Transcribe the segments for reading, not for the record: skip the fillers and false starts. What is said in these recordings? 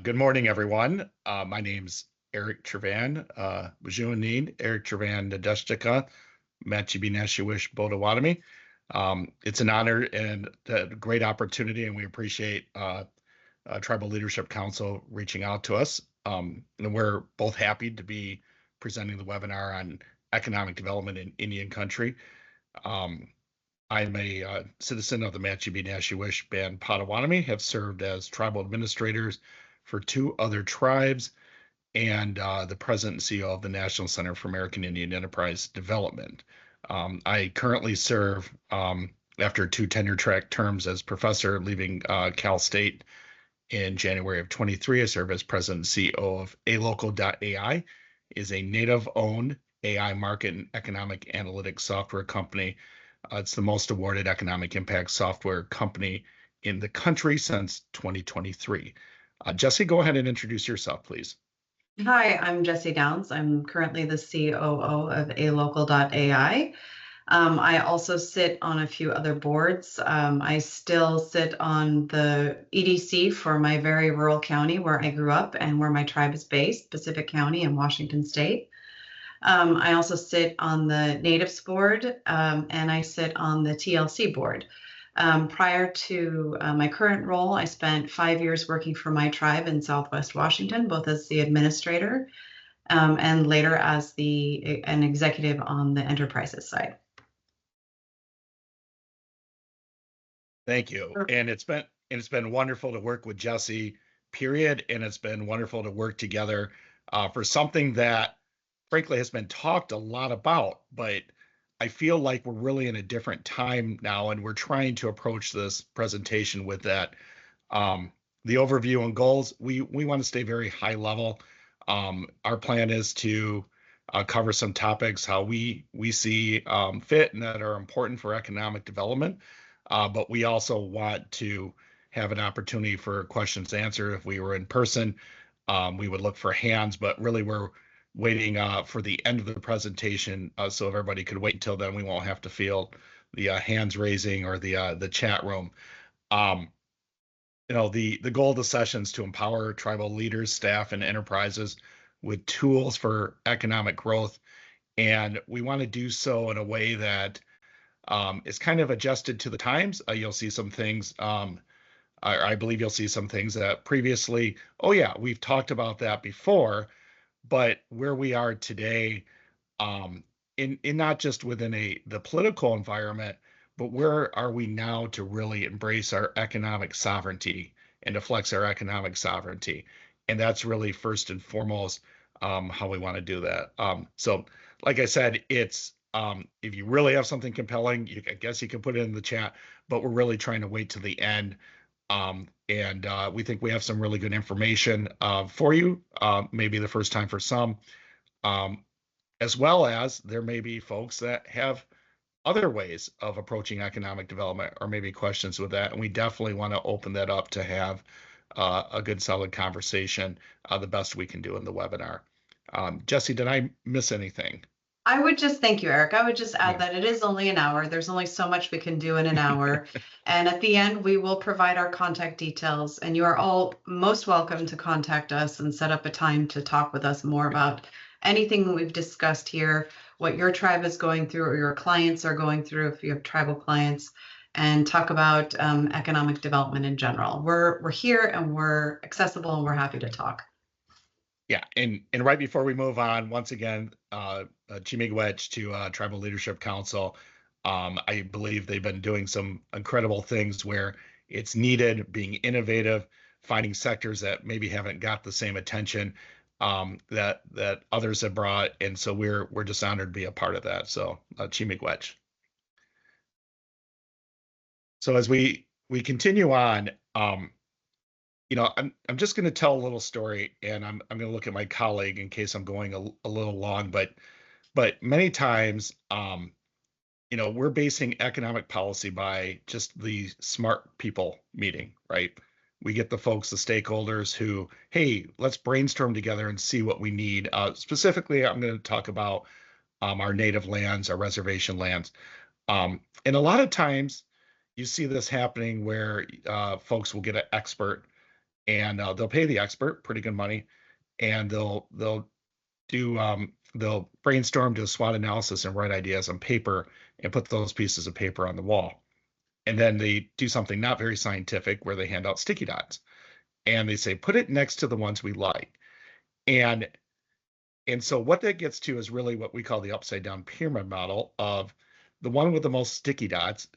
Good morning, everyone. My name's Eric Trevan, Bajuanin, Eric Trevan, Nadeshtika, Machibi Nashiwish, Potawatomi. It's an honor and a great opportunity, and we appreciate Tribal Leadership Council reaching out to us. And we're both happy to be presenting the webinar on economic development in Indian country. I'm a citizen of the Machibi Nashiwish Band Potawatomi, have served as tribal administrators for two other tribes, and the president and CEO of the National Center for American Indian Enterprise Development. I currently serve, after two tenure track terms as professor, leaving Cal State in January of 23. I serve as president and CEO of aLocal.AI, is a native-owned AI market and economic analytics software company. It's the most awarded economic impact software company in the country since 2023. Jesse, go ahead and introduce yourself, please. Hi, I'm Jesse Downs. I'm currently the COO of aLocal.AI. I also sit on a few other boards. I still sit on the EDC for my very rural county where I grew up and where my tribe is based, Pacific County in Washington State. I also sit on the Natives board, and I sit on the TLC board. Prior to my current role, I spent 5 years working for my tribe in Southwest Washington, both as the administrator and later as an executive on the enterprises side. Thank you. And it's been wonderful to work with Jesse, period. And it's been wonderful to work together for something that frankly has been talked a lot about, but I feel like we're really in a different time now, and we're trying to approach this presentation with that. The overview and goals, we want to stay very high level. Our plan is to cover some topics, how we see fit and that are important for economic development. But we also want to have an opportunity for questions to answer. If we were in person, we would look for hands, but really we're waiting for the end of the presentation, so if everybody could wait until then, we won't have to field the hands raising or the chat room. The goal of the session is to empower tribal leaders, staff, and enterprises with tools for economic growth, and we want to do so in a way that is kind of adjusted to the times. You'll see some things. I believe you'll see some things that previously, oh yeah, we've talked about that before. But where we are today, in not just within the political environment, but where are we now to really embrace our economic sovereignty and to flex our economic sovereignty? And that's really first and foremost how we want to do that. So, like I said, it's if you really have something compelling, I guess you can put it in the chat. But we're really trying to wait till the end. And we think we have some really good information for you, maybe the first time for some, as well as there may be folks that have other ways of approaching economic development or maybe questions with that. And we definitely want to open that up to have a good, solid conversation, the best we can do in the webinar. Jesse, did I miss anything? I would just thank you, Eric. I would just add that it is only an hour. There's only so much we can do in an hour. And at the end, we will provide our contact details. And you are all most welcome to contact us and set up a time to talk with us more about anything we've discussed here, what your tribe is going through or your clients are going through if you have tribal clients, and talk about economic development in general. We're here and we're accessible and we're happy to talk. Yeah, and right before we move on, once again, Chimigwech to Tribal Leadership Council. I believe they've been doing some incredible things where it's needed, being innovative, finding sectors that maybe haven't got the same attention that others have brought, and so we're just honored to be a part of that. So Chimigwech. So as we continue on, I'm just going to tell a little story, and I'm going to look at my colleague in case I'm going a little long, but many times, we're basing economic policy by just the smart people meeting, right? We get the folks, the stakeholders who, hey, let's brainstorm together and see what we need. Specifically, I'm going to talk about our native lands, our reservation lands. And a lot of times you see this happening where folks will get an expert and they'll pay the expert pretty good money, and they'll brainstorm, do a SWOT analysis, and write ideas on paper and put those pieces of paper on the wall. And then they do something not very scientific where they hand out sticky dots and they say, put it next to the ones we like. And so what that gets to is really what we call the upside down pyramid model of the one with the most sticky dots.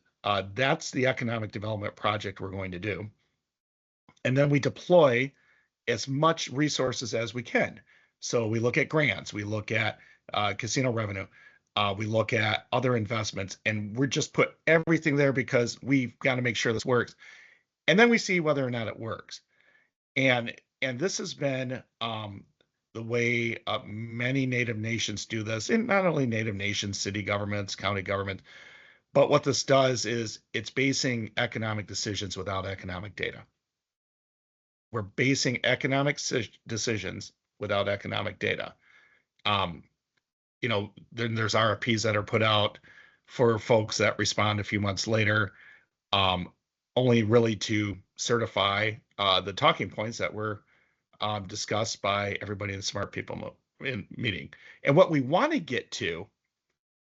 That's the economic development project we're going to do. And then we deploy as much resources as we can. So we look at grants, we look at casino revenue, we look at other investments, and we're just put everything there because we've got to make sure this works. And then we see whether or not it works. And this has been the way many Native nations do this, and not only Native nations, city governments, county governments, but what this does is it's basing economic decisions without economic data. We're basing economic decisions without economic data. Then there's RFPs that are put out for folks that respond a few months later, only really to certify the talking points that were discussed by everybody in the smart people meeting. And what we want to get to,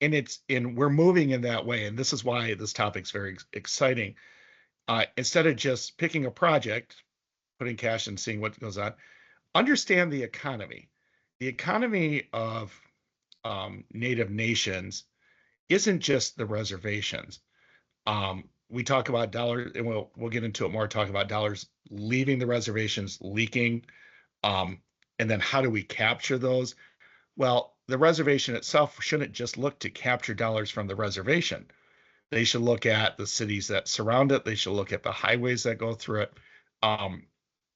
and we're moving in that way, and this is why this topic's very exciting. Instead of just picking a project, putting cash and seeing what goes on, understand the economy. The economy of Native nations isn't just the reservations. We talk about dollars, and we'll get into it more, talk about dollars leaving the reservations, leaking, and then how do we capture those? Well, the reservation itself shouldn't just look to capture dollars from the reservation. They should look at the cities that surround it. They should look at the highways that go through it.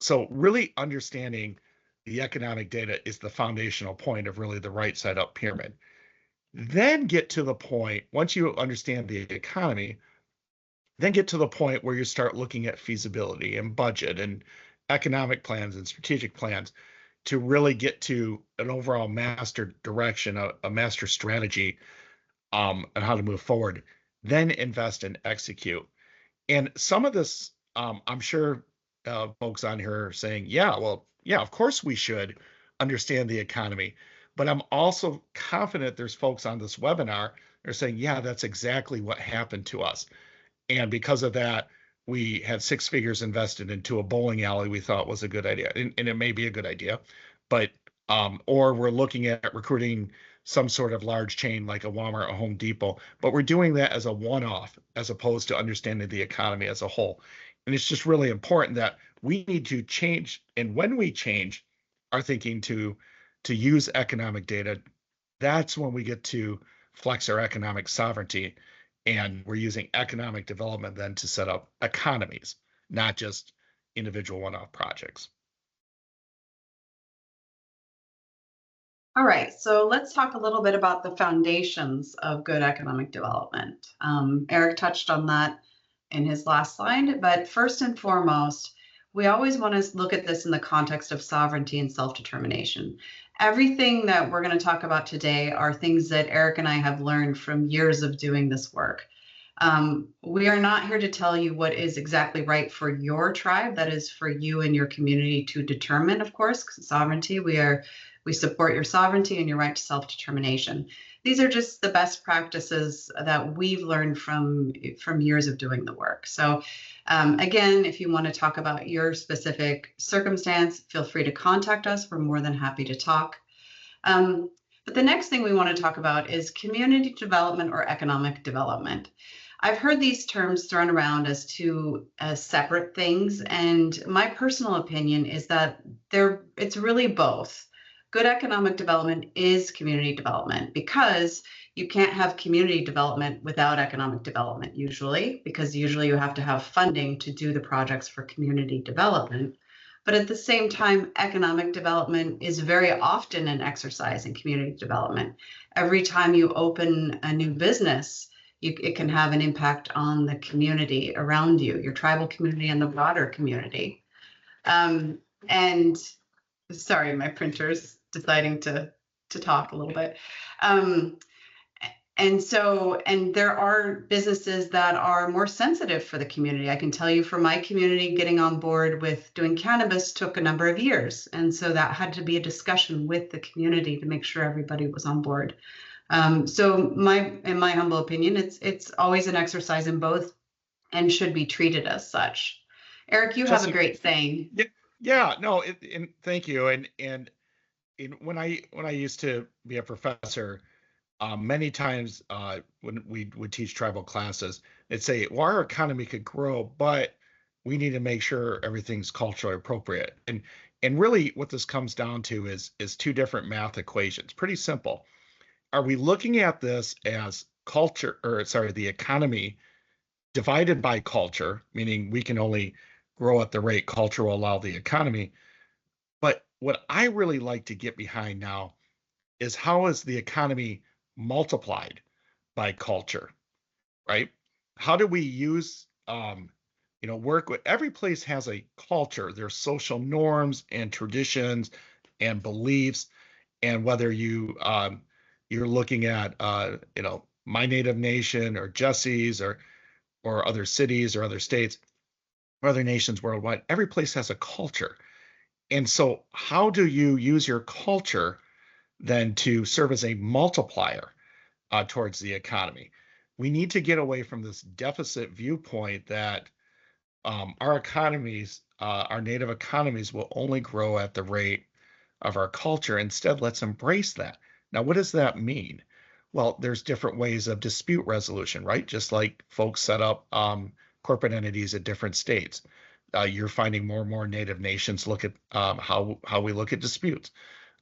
So really understanding the economic data is the foundational point of really the right side up pyramid. Then get to the point, once you understand the economy, then get to the point where you start looking at feasibility and budget and economic plans and strategic plans to really get to an overall master direction, a master strategy on how to move forward. Then invest and execute. And some of this, I'm sure folks on here are saying, yeah, of course we should understand the economy. But I'm also confident there's folks on this webinar that are saying, yeah, that's exactly what happened to us. And because of that, we had 6 figures invested into a bowling alley we thought was a good idea. And it may be a good idea, but or we're looking at recruiting some sort of large chain like a Walmart or Home Depot, but we're doing that as a one-off as opposed to understanding the economy as a whole. And it's just really important that we need to change. And when we change our thinking to use economic data, that's when we get to flex our economic sovereignty. And we're using economic development then to set up economies, not just individual one-off projects. All right, so let's talk a little bit about the foundations of good economic development. Eric touched on that in his last slide, but first and foremost, we always want to look at this in the context of sovereignty and self-determination. Everything that we're going to talk about today are things that Eric and I have learned from years of doing this work. We are not here to tell you what is exactly right for your tribe. That is for you and your community to determine, of course, because sovereignty, we support your sovereignty and your right to self-determination. These are just the best practices that we've learned from years of doing the work. So again, if you want to talk about your specific circumstance, feel free to contact us. We're more than happy to talk. But the next thing we want to talk about is community development or economic development. I've heard these terms thrown around as two separate things, and my personal opinion is that it's really both. Good economic development is community development because you can't have community development without economic development usually, because usually you have to have funding to do the projects for community development. But at the same time, economic development is very often an exercise in community development. Every time you open a new business, it can have an impact on the community around you, your tribal community and the broader community. And sorry, my printer's deciding to talk a little bit. And And there are businesses that are more sensitive for the community. I can tell you for my community, getting on board with doing cannabis took a number of years. And so that had to be a discussion with the community to make sure everybody was on board. So in my humble opinion, it's always an exercise in both and should be treated as such. Eric, you have a great saying. Yeah, no, and thank you. And when I used to be a professor, many times when we would teach tribal classes, they'd say, well, our economy could grow, but we need to make sure everything's culturally appropriate. And really what this comes down to is two different math equations. Pretty simple. Are we looking at this as culture, or sorry, the economy divided by culture, meaning we can only grow at the rate culture will allow the economy? But what I really like to get behind now is how is the economy multiplied by culture, right? How do we use, work with every place has a culture, there's social norms and traditions and beliefs. And whether you're looking at, my native nation or Jesse's or other cities or other states or other nations worldwide, every place has a culture. And so how do you use your culture then to serve as a multiplier towards the economy? We need to get away from this deficit viewpoint that our economies, our native economies, will only grow at the rate of our culture. Instead, let's embrace that. Now, what does that mean? Well, there's different ways of dispute resolution, right? Just like folks set up corporate entities at different states. You're finding more and more native nations look at how we look at disputes.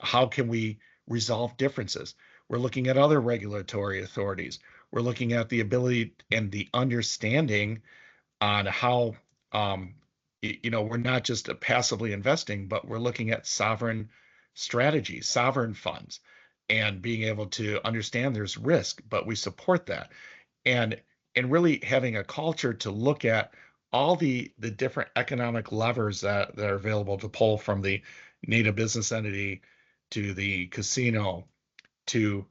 How can we resolve differences? We're looking at other regulatory authorities. We're looking at the ability and the understanding on how, we're not just passively investing, but we're looking at sovereign strategies, sovereign funds, and being able to understand there's risk, but we support that. And really having a culture to look at all the different economic levers that are available to pull, from the native business entity to the casino to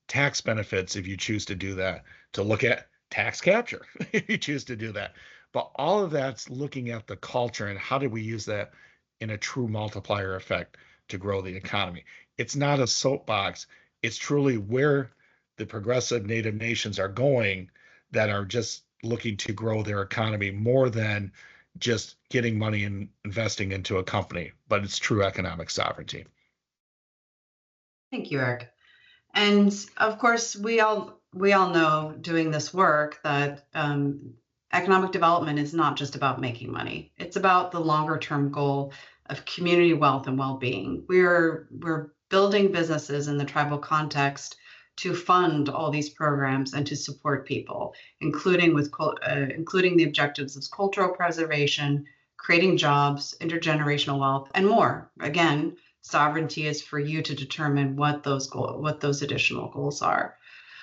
tax benefits if you choose to do that, to look at tax capture if you choose to do that. But all of that's looking at the culture and how do we use that in a true multiplier effect to grow the economy. It's not a soapbox. It's truly where the progressive native nations are going, that are just looking to grow their economy more than just getting money and investing into a company, but it's true economic sovereignty. Thank you, Eric. And of course, we all know doing this work that economic development is not just about making money. It's about the longer term goal of community wealth and well-being. We're building businesses in the tribal context to fund all these programs and to support people, including the objectives of cultural preservation, creating jobs, intergenerational wealth, and more. Again, sovereignty is for you to determine what those additional goals are.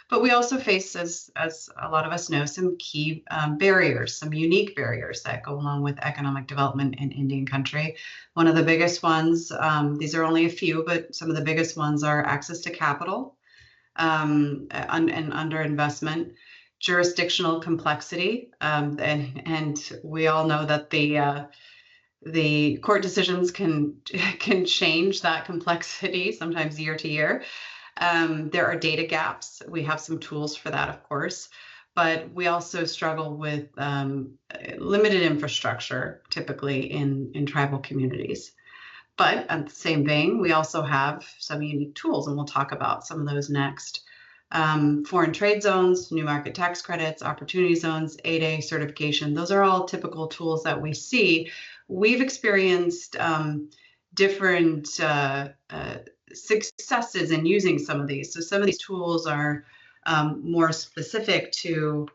But we also face, as a lot of us know, some key barriers, some unique barriers that go along with economic development in Indian country. One of the biggest ones, these are only a few, but some of the biggest ones are access to capital and underinvestment, jurisdictional complexity, and we all know that the court decisions can change that complexity sometimes year to year. There are data gaps. We have some tools for that, of course, but we also struggle with limited infrastructure, typically in tribal communities. But at the same vein, we also have some unique tools, and we'll talk about some of those next. Foreign trade zones, new market tax credits, opportunity zones, 8A certification, those are all typical tools that we see. We've experienced different successes in using some of these. So some of these tools are more specific to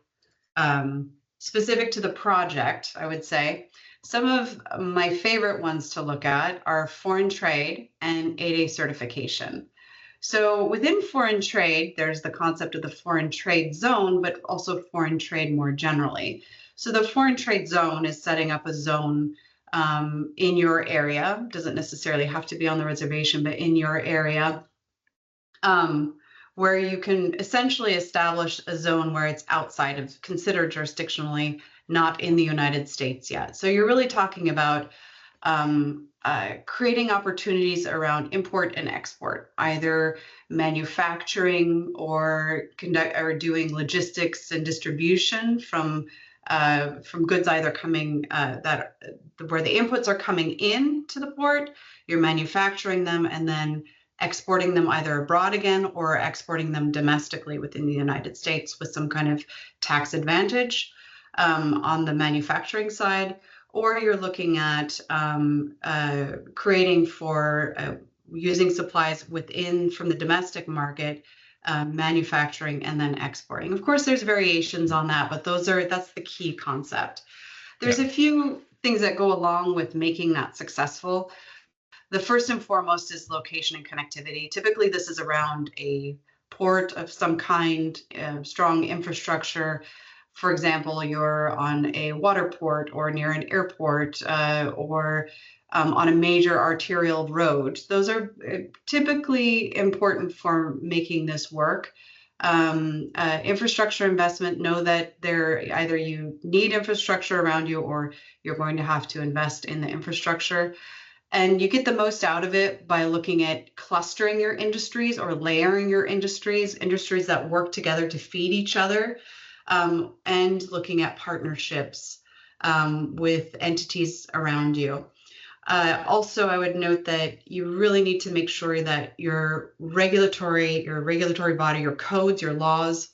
the project, I would say. Some of my favorite ones to look at are foreign trade and 8A certification. So within foreign trade, there's the concept of the foreign trade zone, but also foreign trade more generally. So the foreign trade zone is setting up a zone in your area, doesn't necessarily have to be on the reservation, but in your area, where you can essentially establish a zone where it's outside of, considered jurisdictionally not in the United States yet. So you're really talking about creating opportunities around import and export, either manufacturing or doing logistics and distribution from goods either coming where the inputs are coming in to the port, you're manufacturing them and then exporting them either abroad again or exporting them domestically within the United States with some kind of tax advantage on the manufacturing side, or you're looking at creating for using supplies from the domestic market, manufacturing and then exporting. Of course, there's variations on that, but that's the key concept. There's a few things that go along with making that successful. The first and foremost is location and connectivity. Typically, this is around a port of some kind, strong infrastructure. For example, you're on a water port or near an airport or on a major arterial road. Those are typically important for making this work. Infrastructure investment, know that either you need infrastructure around you or you're going to have to invest in the infrastructure. And you get the most out of it by looking at clustering your industries or layering your industries that work together to feed each other, and looking at partnerships with entities around you. Also, I would note that you really need to make sure that your regulatory body, your codes, your laws,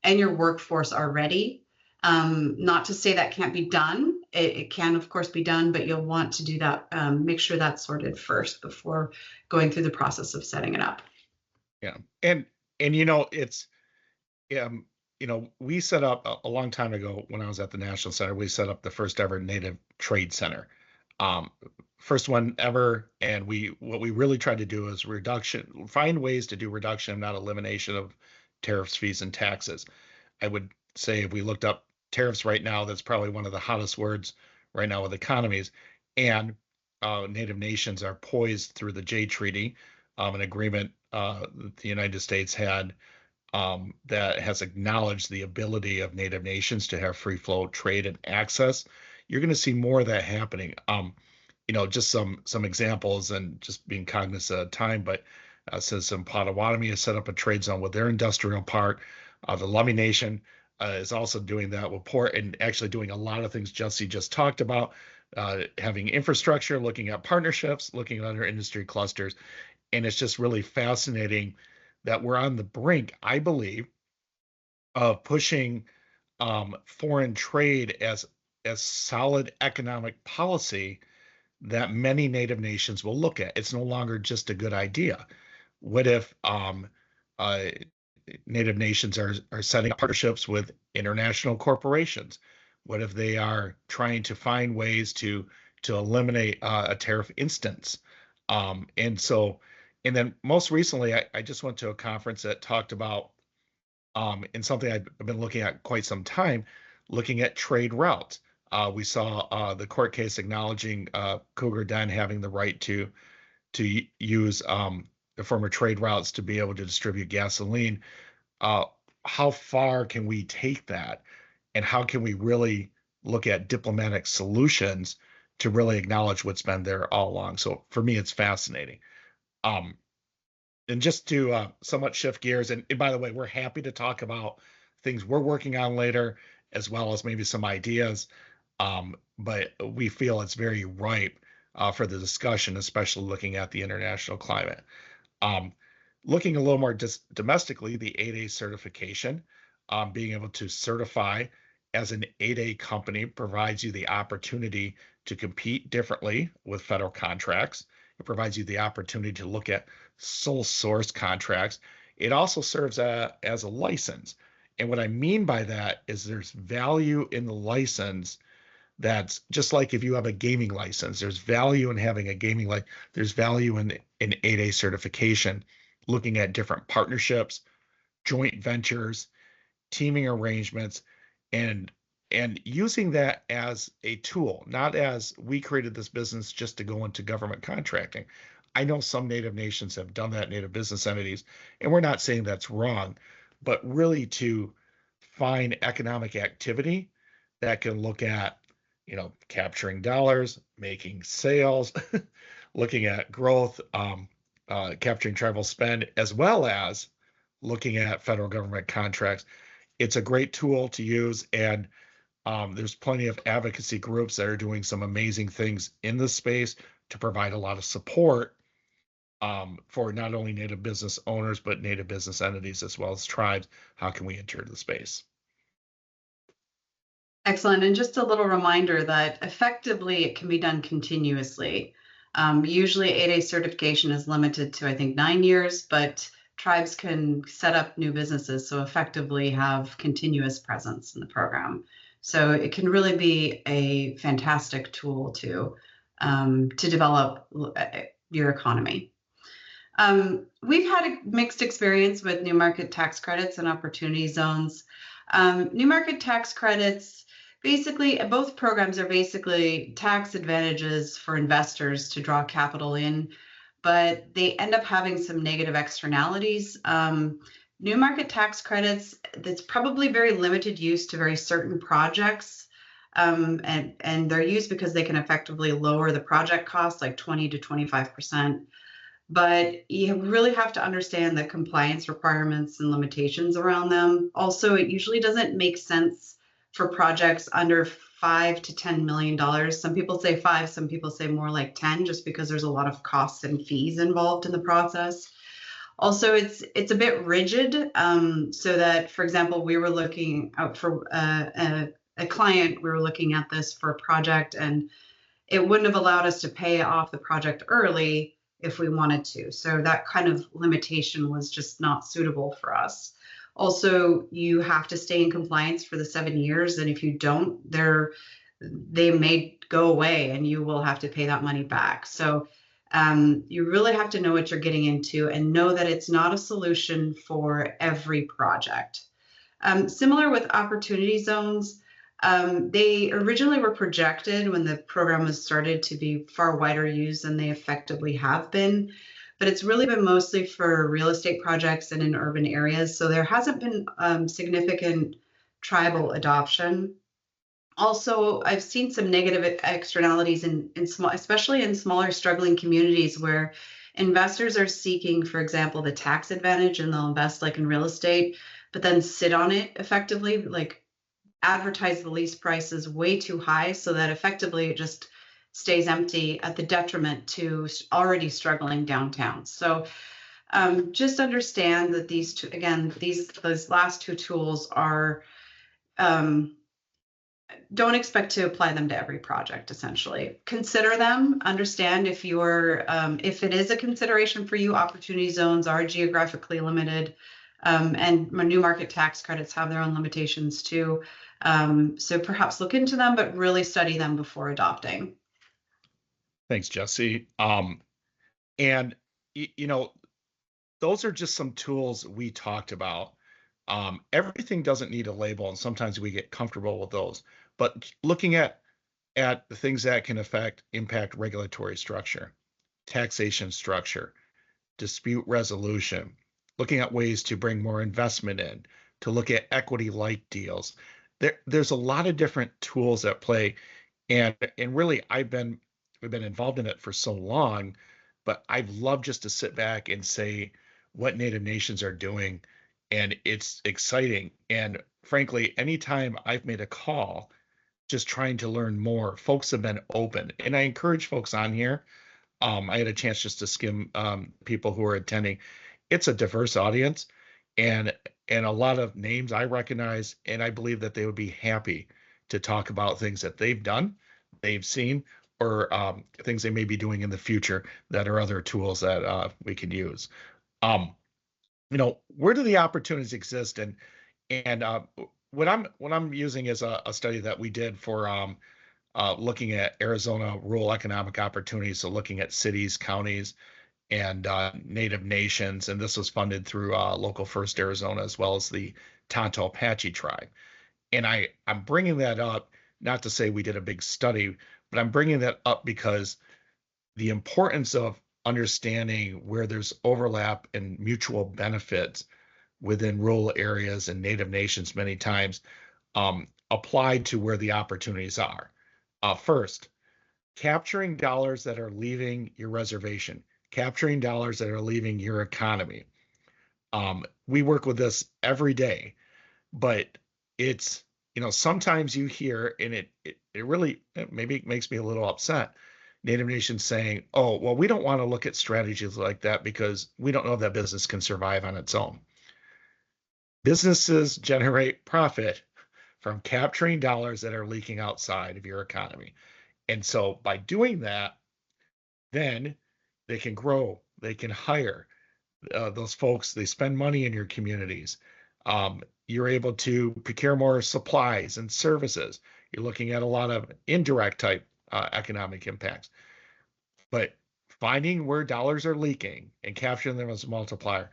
and your workforce are ready. Not to say that can't be done. It can, of course, be done, but you'll want to do that. Make sure that's sorted first before going through the process of setting it up. Yeah, and it's we set up a long time ago when I was at the National Center. We set up the first ever Native Trade Center, first one ever. And what we really tried to do is find ways to do reduction, not elimination of tariffs, fees, and taxes. I would say if we looked up tariffs right now, that's probably one of the hottest words right now with economies. And Native nations are poised through the Jay Treaty, an agreement that the United States had that has acknowledged the ability of Native nations to have free flow trade and access. You're going to see more of that happening. Just some examples and just being cognizant of time, but since Potawatomi has set up a trade zone with their industrial park, the Lummi Nation is also doing that with port and actually doing a lot of things Jesse just talked about, having infrastructure, looking at partnerships, looking at other industry clusters. And it's just really fascinating that we're on the brink, I believe, of pushing foreign trade as solid economic policy that many Native nations will look at. It's no longer just a good idea. What if Native nations are setting up partnerships with international corporations? What if they are trying to find ways to eliminate a tariff instance? And then most recently, I just went to a conference that talked about, and something I've been looking at quite some time, looking at trade routes. We saw the court case acknowledging Cougar Den having the right to use the former trade routes to be able to distribute gasoline. How far can we take that, and how can we really look at diplomatic solutions to really acknowledge what's been there all along? So for me, it's fascinating. And just to somewhat shift gears, and by the way, we're happy to talk about things we're working on later, as well as maybe some ideas. But we feel it's very ripe for the discussion, especially looking at the international climate. Looking a little more domestically, the 8A certification, being able to certify as an 8A company provides you the opportunity to compete differently with federal contracts. It provides you the opportunity to look at sole source contracts. It also serves as a license. And what I mean by that is there's value in the license. That's just like if you have a gaming license, there's value in having a gaming license. There's value in 8A certification, looking at different partnerships, joint ventures, teaming arrangements, and using that as a tool, not as we created this business just to go into government contracting. I know some Native nations have done that, Native business entities, and we're not saying that's wrong, but really to find economic activity that can look at, capturing dollars, making sales, looking at growth, capturing tribal spend, as well as looking at federal government contracts. It's a great tool to use, and there's plenty of advocacy groups that are doing some amazing things in this space to provide a lot of support for not only Native business owners, but Native business entities as well as tribes. How can we enter the space? Excellent. And just a little reminder that effectively it can be done continuously. Usually 8A certification is limited to, I think, 9 years, but tribes can set up new businesses, so effectively have continuous presence in the program. So it can really be a fantastic tool to develop your economy. We've had a mixed experience with new market tax credits and opportunity zones. New market tax credits, basically, both programs are basically tax advantages for investors to draw capital in, but they end up having some negative externalities. New market tax credits, that's probably very limited use to very certain projects. And they're used because they can effectively lower the project cost like 20 to 25%. But you really have to understand the compliance requirements and limitations around them. Also, it usually doesn't make sense for projects under $5 to $10 million. Some people say 5, some people say more like 10, just because there's a lot of costs and fees involved in the process. Also, it's a bit rigid, so that, for example, we were looking out for a client. We were looking at this for a project, and it wouldn't have allowed us to pay off the project early if we wanted to. So that kind of limitation was just not suitable for us. Also, you have to stay in compliance for the 7 years, and if you don't, they may go away and you will have to pay that money back. So you really have to know what you're getting into and know that it's not a solution for every project. Similar with opportunity zones, they originally were projected when the program was started to be far wider used than they effectively have been, but it's really been mostly for real estate projects and in urban areas. So there hasn't been significant tribal adoption. Also, I've seen some negative externalities in small, especially in smaller struggling communities where investors are seeking, for example, the tax advantage, and they'll invest like in real estate, but then sit on it effectively, like advertise the lease prices way too high so that effectively it just stays empty at the detriment to already struggling downtowns. So just understand that these two, again, those last two tools are, don't expect to apply them to every project. Essentially, consider them. Understand if if it is a consideration for you. Opportunity zones are geographically limited, and new market tax credits have their own limitations too. So perhaps look into them, but really study them before adopting. Thanks, Jesse. And those are just some tools we talked about. Everything doesn't need a label, and sometimes we get comfortable with those. But looking at the things that can impact regulatory structure, taxation structure, dispute resolution, looking at ways to bring more investment in, to look at equity-like deals. There's a lot of different tools at play, and really we've been involved in it for so long, but I'd love just to sit back and say what Native nations are doing, and it's exciting. And frankly, anytime I've made a call just trying to learn more, folks have been open, and I encourage folks on here. I had a chance just to skim people who are attending. It's a diverse audience, and a lot of names I recognize, and I believe that they would be happy to talk about things that they've done, they've seen, or things they may be doing in the future that are other tools that we can use. Where do the opportunities exist? And what I'm using is a study that we did for looking at Arizona rural economic opportunities, so looking at cities, counties, and Native nations, and this was funded through Local First Arizona as well as the Tonto Apache tribe. And I'm bringing that up not to say we did a big study, but I'm bringing that up because the importance of understanding where there's overlap and mutual benefits within rural areas and native nations many times, applied to where the opportunities are. First, capturing dollars that are leaving your reservation, capturing dollars that are leaving your economy. We work with this every day, but it's, sometimes you hear, and it really maybe it makes me a little upset, Native nations saying, oh, well, we don't want to look at strategies like that because we don't know if that business can survive on its own. Businesses generate profit from capturing dollars that are leaking outside of your economy. And so by doing that, then they can grow, they can hire those folks, they spend money in your communities. You're able to procure more supplies and services. You're looking at a lot of indirect type economic impacts. But finding where dollars are leaking and capturing them as a multiplier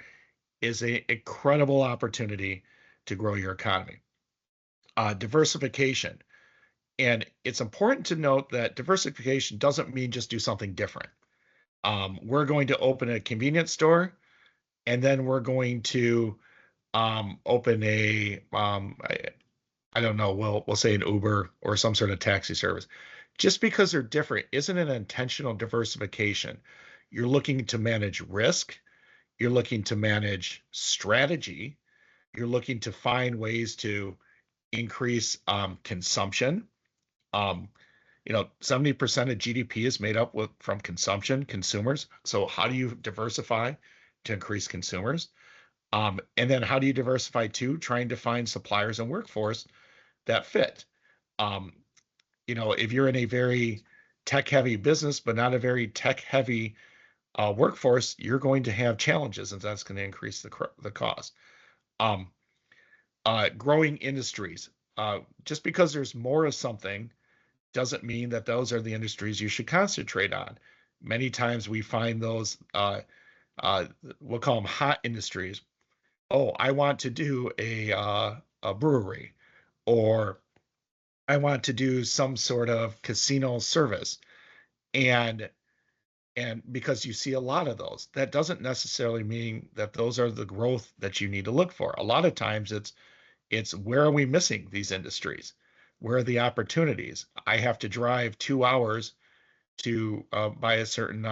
is an incredible opportunity to grow your economy. Diversification. And it's important to note that diversification doesn't mean just do something different. We're going to open a convenience store, and then we're going to open I don't know, we'll say an Uber or some sort of taxi service. Just because they're different isn't an intentional diversification. You're looking to manage risk, you're looking to manage strategy, you're looking to find ways to increase consumption. 70% of GDP is made up from consumption, consumers. So how do you diversify to increase consumers? And then how do you diversify too? Trying to find suppliers and workforce that fit. If you're in a very tech-heavy business, but not a very tech-heavy workforce, you're going to have challenges, and that's going to increase the cost. Growing industries. Just because there's more of something doesn't mean that those are the industries you should concentrate on. Many times we find those, we'll call them hot industries. Oh, I want to do a brewery, or I want to do some sort of casino service. And because you see a lot of those, that doesn't necessarily mean that those are the growth that you need to look for. A lot of times it's where are we missing these industries? Where are the opportunities? I have to drive 2 hours to buy a certain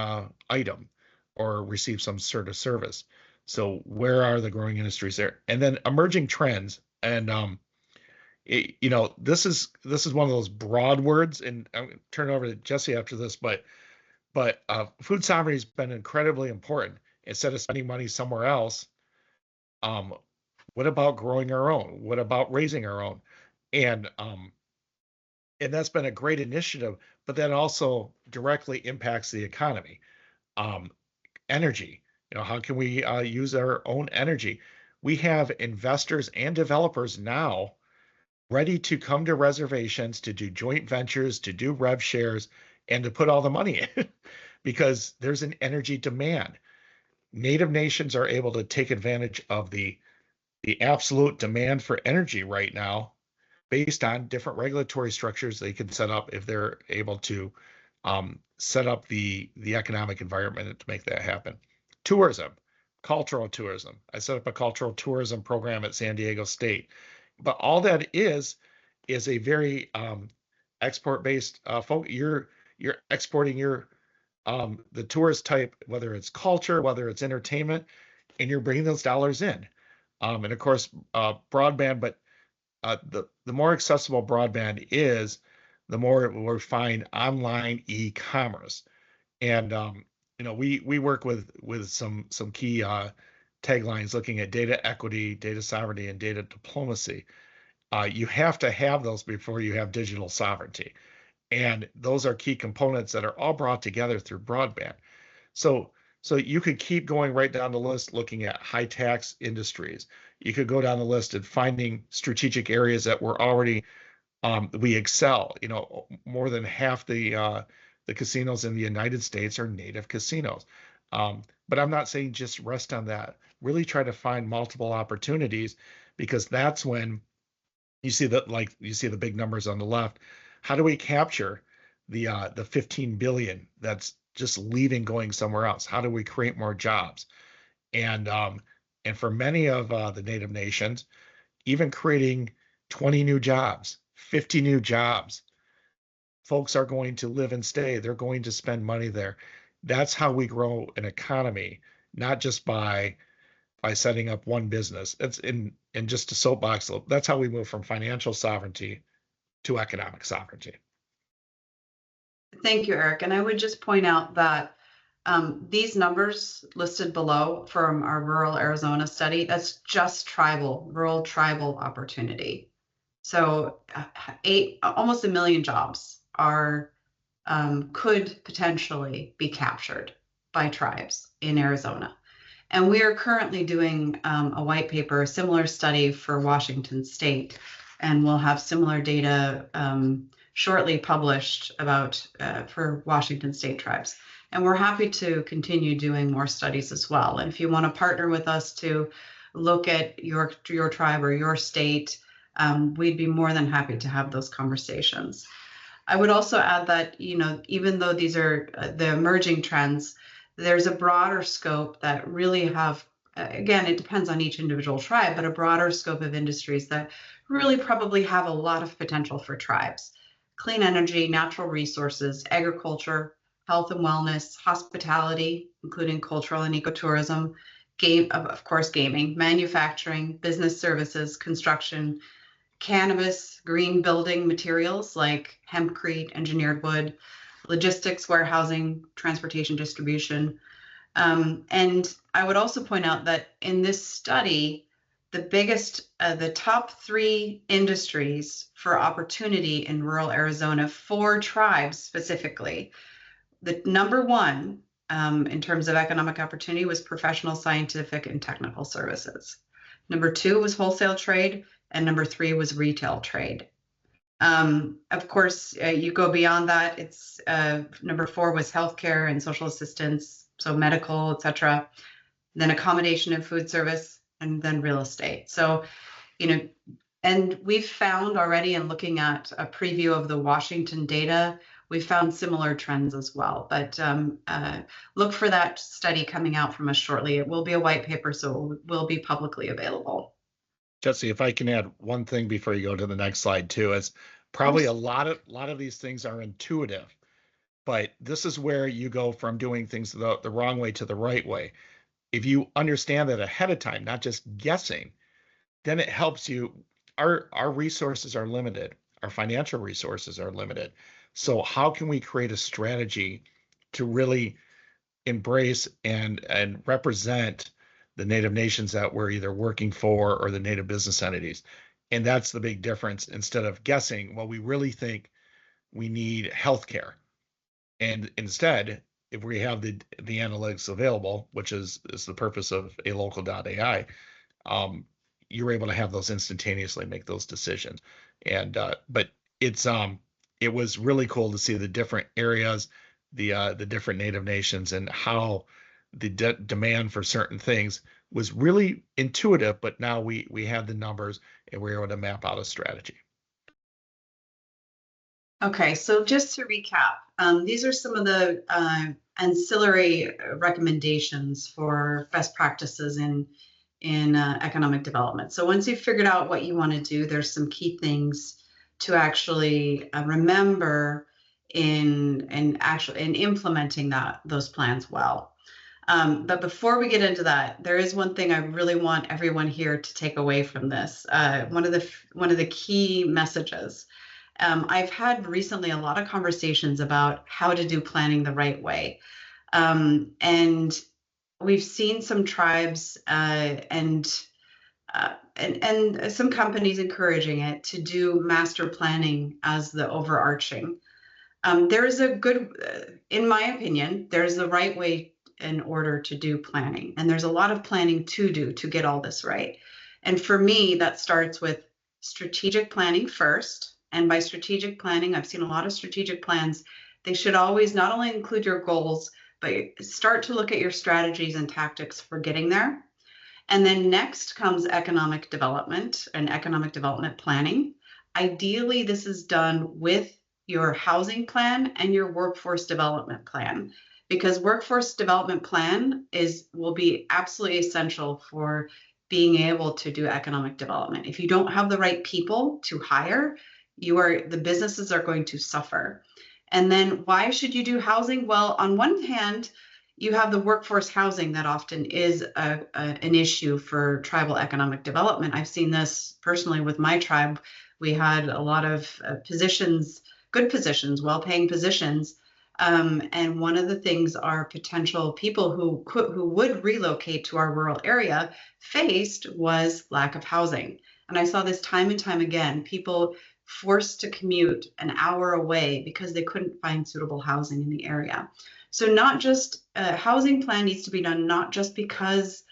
item or receive some sort of service. So where are the growing industries there? And then emerging trends. And this is one of those broad words. And I'm going to turn it over to Jesse after this, but food sovereignty has been incredibly important. Instead of spending money somewhere else, what about growing our own? What about raising our own? And that's been a great initiative, but that also directly impacts the economy. Energy, how can we use our own energy? We have investors and developers now ready to come to reservations to do joint ventures, to do rev shares, and to put all the money in because there's an energy demand. Native nations are able to take advantage of the absolute demand for energy right now based on different regulatory structures they can set up if they're able to set up the economic environment to make that happen. Tourism, cultural tourism. I set up a cultural tourism program at San Diego State. But all that is a very export-based you're exporting your the tourist type, whether it's culture, whether it's entertainment, and you're bringing those dollars in. And of course, broadband, but the more accessible broadband is, the more we'll find online e-commerce. And we work with some key taglines looking at data equity, data sovereignty, and data diplomacy. You have to have those before you have digital sovereignty. And those are key components that are all brought together through broadband. So you could keep going right down the list looking at high tax industries. You could go down the list and finding strategic areas that we're already we excel. More than half the casinos in the United States are native casinos. But I'm not saying just rest on that. Really try to find multiple opportunities, because that's when you see the big numbers on the left. How do we capture the 15 billion that's just leaving, going somewhere else? How do we create more jobs? And for many of the Native nations, even creating 20 new jobs, 50 new jobs, folks are going to live and stay. They're going to spend money there. That's how we grow an economy, not just by setting up one business. It's in just a soapbox. That's how we move from financial sovereignty to economic sovereignty. Thank you, Eric. And I would just point out that these numbers listed below from our rural Arizona study, that's just rural tribal opportunity. So almost 1 million jobs could potentially be captured by tribes in Arizona. And we are currently doing a white paper, a similar study for Washington State, and we'll have similar data shortly published about for Washington State tribes. And we're happy to continue doing more studies as well. And if you want to partner with us to look at your tribe or your state, we'd be more than happy to have those conversations. I would also add that, even though these are the emerging trends, there's a broader scope that really have, again, it depends on each individual tribe, but a broader scope of industries that really probably have a lot of potential for tribes. Clean energy, natural resources, agriculture, health and wellness, hospitality, including cultural and ecotourism, of course, gaming, manufacturing, business services, construction, cannabis, green building materials like hempcrete, engineered wood, logistics, warehousing, transportation, distribution. And I would also point out that in this study, the top 3 industries for opportunity in rural Arizona for tribes specifically, the number 1 in terms of economic opportunity was professional, scientific, and technical services. Number 2 was wholesale trade, and number 3 was retail trade. Of course, you go beyond that. It's number 4 was healthcare and social assistance, so medical, etc. Then accommodation and food service, and then real estate. So, and we've found already in looking at a preview of the Washington data, we found similar trends as well. But look for that study coming out from us shortly. It will be a white paper, so it will be publicly available. Jesse, if I can add one thing before you go to the next slide too, is probably a lot of these things are intuitive, but this is where you go from doing things the wrong way to the right way. If you understand that ahead of time, not just guessing, then it helps you. Our resources are limited. Our financial resources are limited. So how can we create a strategy to really embrace and represent the Native nations that we're either working for or the Native business entities? And that's the big difference. Instead of guessing, well, we really think we need healthcare. And instead, if we have the analytics available, which is the purpose of aLocal.AI, you're able to have those instantaneously, make those decisions. And but it was really cool to see the different areas, the different Native nations, and how the demand for certain things was really intuitive. But now we have the numbers and we're able to map out a strategy. Okay, so just to recap, these are some of the ancillary recommendations for best practices in economic development. So once you've figured out what you want to do, there's some key things to actually remember in implementing those plans well. But before we get into that, there is one thing I really want everyone here to take away from this. One of the key messages. I've had recently a lot of conversations about how to do planning the right way. And we've seen some tribes and some companies encouraging it to do master planning as the overarching. There is a good, in my opinion, there's the right way in order to do planning. And there's a lot of planning to do to get all this right. And for me, that starts with strategic planning first. And by strategic planning, I've seen a lot of strategic plans. They should always not only include your goals, but start to look at your strategies and tactics for getting there. And then next comes economic development and economic development planning. Ideally, this is done with your housing plan and your workforce development plan, because workforce development plan will be absolutely essential for being able to do economic development. If you don't have the right people to hire, the businesses are going to suffer. And then why should you do housing? Well, on one hand, you have the workforce housing that often is an issue for tribal economic development. I've seen this personally with my tribe. We had a lot of positions, good positions, well-paying positions. And one of the things our potential people who would relocate to our rural area faced was lack of housing. And I saw this time and time again, people forced to commute an hour away because they couldn't find suitable housing in the area. So not just housing plan needs to be done, not just because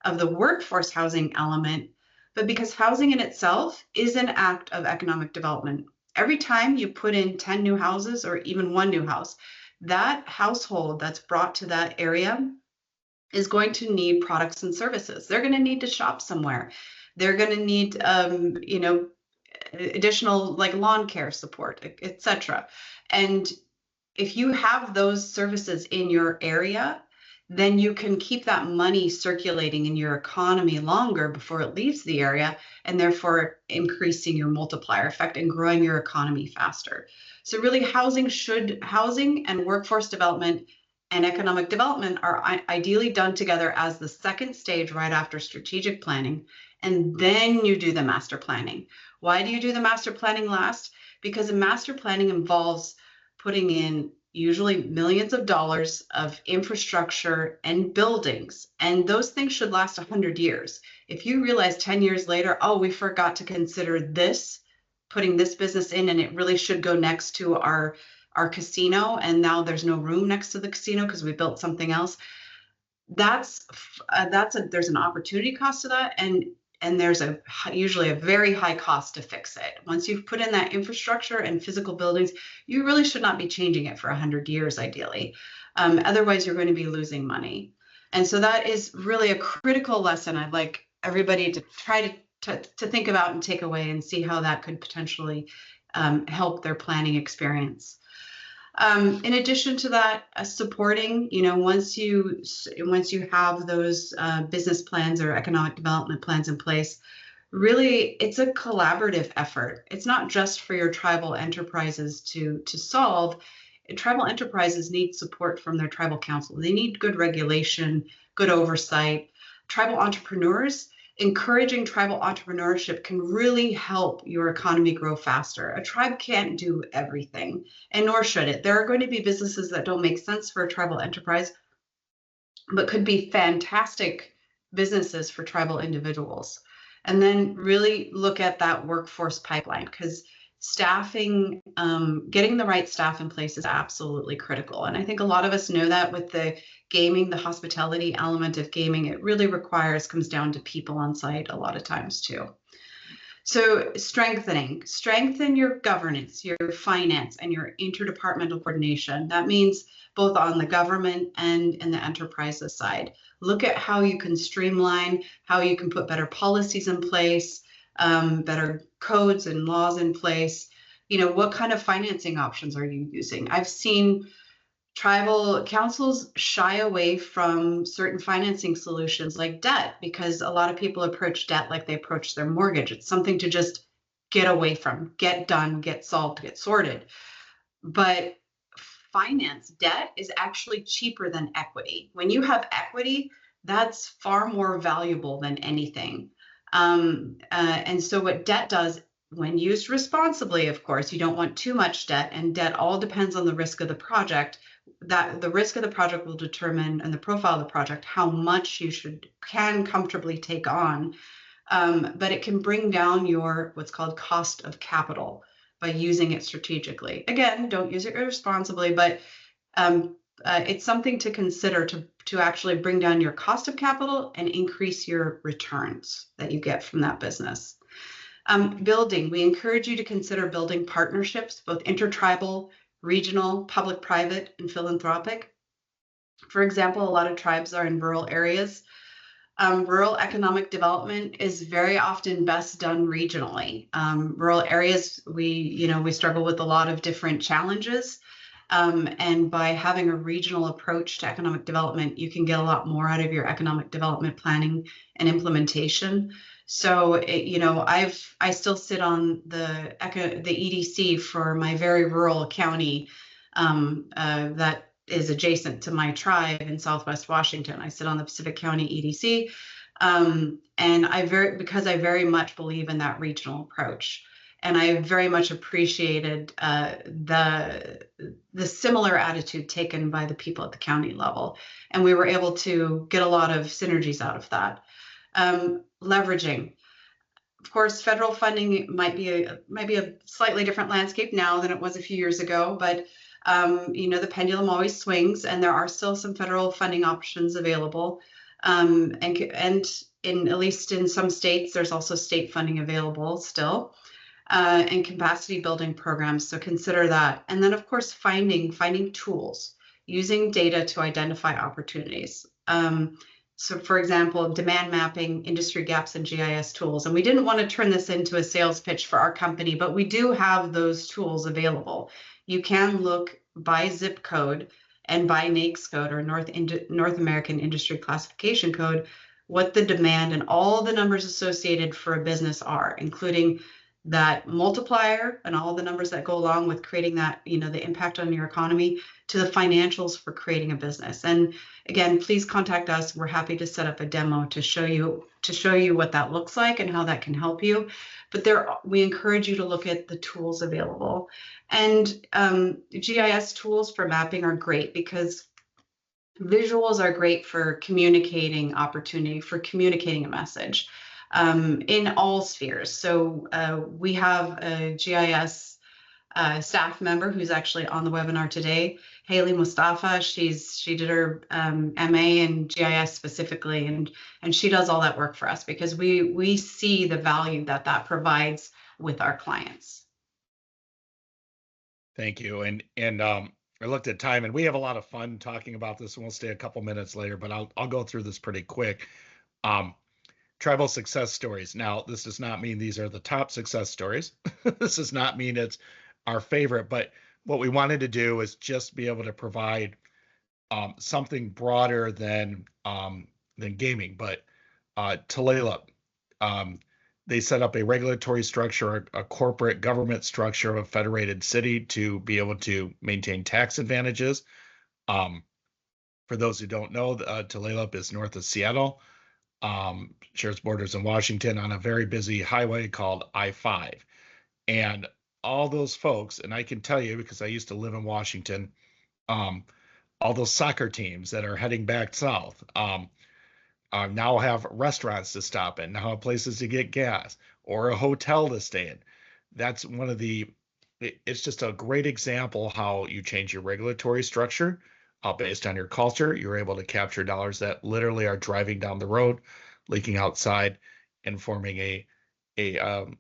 of the workforce housing element, but because housing in itself is an act of economic development. Every time you put in 10 new houses or even one new house, that household that's brought to that area is going to need products and services. They're going to need to shop somewhere. They're going to need, additional like lawn care support, etc. And if you have those services in your area, then you can keep that money circulating in your economy longer before it leaves the area, and therefore increasing your multiplier effect and growing your economy faster. So really housing and workforce development and economic development are ideally done together as the second stage right after strategic planning, and then you do the master planning. Why do you do the master planning last? Because the master planning involves putting in usually millions of dollars of infrastructure and buildings, and those things should last 100 years. If you realize 10 years later, oh, we forgot to consider this, putting this business in, and it really should go next to our casino, and now there's no room next to the casino because we built something else, there's an opportunity cost to that, and there's usually a very high cost to fix it. Once you've put in that infrastructure and physical buildings, you really should not be changing it for 100 years, ideally. Otherwise, you're going to be losing money. And so that is really a critical lesson I'd like everybody to try to think about and take away and see how that could potentially help their planning experience. In addition to that, supporting, once you have those business plans or economic development plans in place, really it's a collaborative effort. It's not just for your tribal enterprises to solve. Tribal enterprises need support from their tribal council. They need good regulation, good oversight. Tribal entrepreneurs, encouraging tribal entrepreneurship can really help your economy grow faster. A tribe can't do everything, and nor should it. There are going to be businesses that don't make sense for a tribal enterprise, but could be fantastic businesses for tribal individuals. And then really look at that workforce pipeline, because staffing, getting the right staff in place is absolutely critical. And I think a lot of us know that with the gaming, the hospitality element of gaming, it really comes down to people on site a lot of times too. So strengthen your governance, your finance, and your interdepartmental coordination. That means both on the government and in the enterprises side. Look at how you can streamline, how you can put better policies in place, better codes and laws in place. What kind of financing options are you using? I've seen tribal councils shy away from certain financing solutions like debt, because a lot of people approach debt like they approach their mortgage. It's something to just get away from, get done, get solved, get sorted. But debt is actually cheaper than equity. When you have equity, that's far more valuable than anything. And so what debt does, when used responsibly, of course, you don't want too much debt, and debt all depends on the risk of the project. That the risk of the project will determine, and the profile of the project, how much you can comfortably take on. But it can bring down your what's called cost of capital by using it strategically. Again, don't use it irresponsibly, but it's something to consider to actually bring down your cost of capital and increase your returns that you get from that business. Building, we encourage you to consider building partnerships, both intertribal, regional, public-private, and philanthropic. For example, a lot of tribes are in rural areas. Rural economic development is very often best done regionally. Rural areas, we struggle with a lot of different challenges. And by having a regional approach to economic development, you can get a lot more out of your economic development planning and implementation. So, I still sit on the EDC for my very rural county that is adjacent to my tribe in Southwest Washington. I sit on the Pacific County EDC, and because I very much believe in that regional approach. And I very much appreciated the similar attitude taken by the people at the county level, and we were able to get a lot of synergies out of that. Leveraging, of course, federal funding might be a slightly different landscape now than it was a few years ago, but the pendulum always swings, and there are still some federal funding options available. And at least in some states, there's also state funding available still. And capacity building programs. So consider that. And then, of course, finding tools, using data to identify opportunities. So, for example, demand mapping, industry gaps, and GIS tools. And we didn't want to turn this into a sales pitch for our company, but we do have those tools available. You can look by zip code and by NAICS code, or North American Industry Classification Code, what the demand and all the numbers associated for a business are, including that multiplier and all the numbers that go along with creating that, the impact on your economy, to the financials for creating a business. And again, please contact us. We're happy to set up a demo to show you what that looks like and how that can help you. But we encourage you to look at the tools available. And GIS tools for mapping are great because visuals are great for communicating opportunity, for communicating a message. In all spheres. So we have a GIS staff member who's actually on the webinar today, Haley Mustafa. She did her MA in GIS specifically, and she does all that work for us because we see the value that provides with our clients. Thank you. And I looked at time, and we have a lot of fun talking about this, and we'll stay a couple minutes later, but I'll go through this pretty quick. Tribal success stories. Now, this does not mean these are the top success stories. This does not mean it's our favorite, but what we wanted to do is just be able to provide something broader than gaming. But Tulalip, they set up a regulatory structure, a corporate government structure of a federated city to be able to maintain tax advantages. For those who don't know, Tulalip is north of Seattle. Shares borders in Washington on a very busy highway called I-5. And all those folks, and I can tell you because I used to live in Washington, all those soccer teams that are heading back south now have restaurants to stop in, now have places to get gas or a hotel to stay in. That's it's just a great example how you change your regulatory structure based on your culture. You're able to capture dollars that literally are driving down the road, leaking outside, and forming an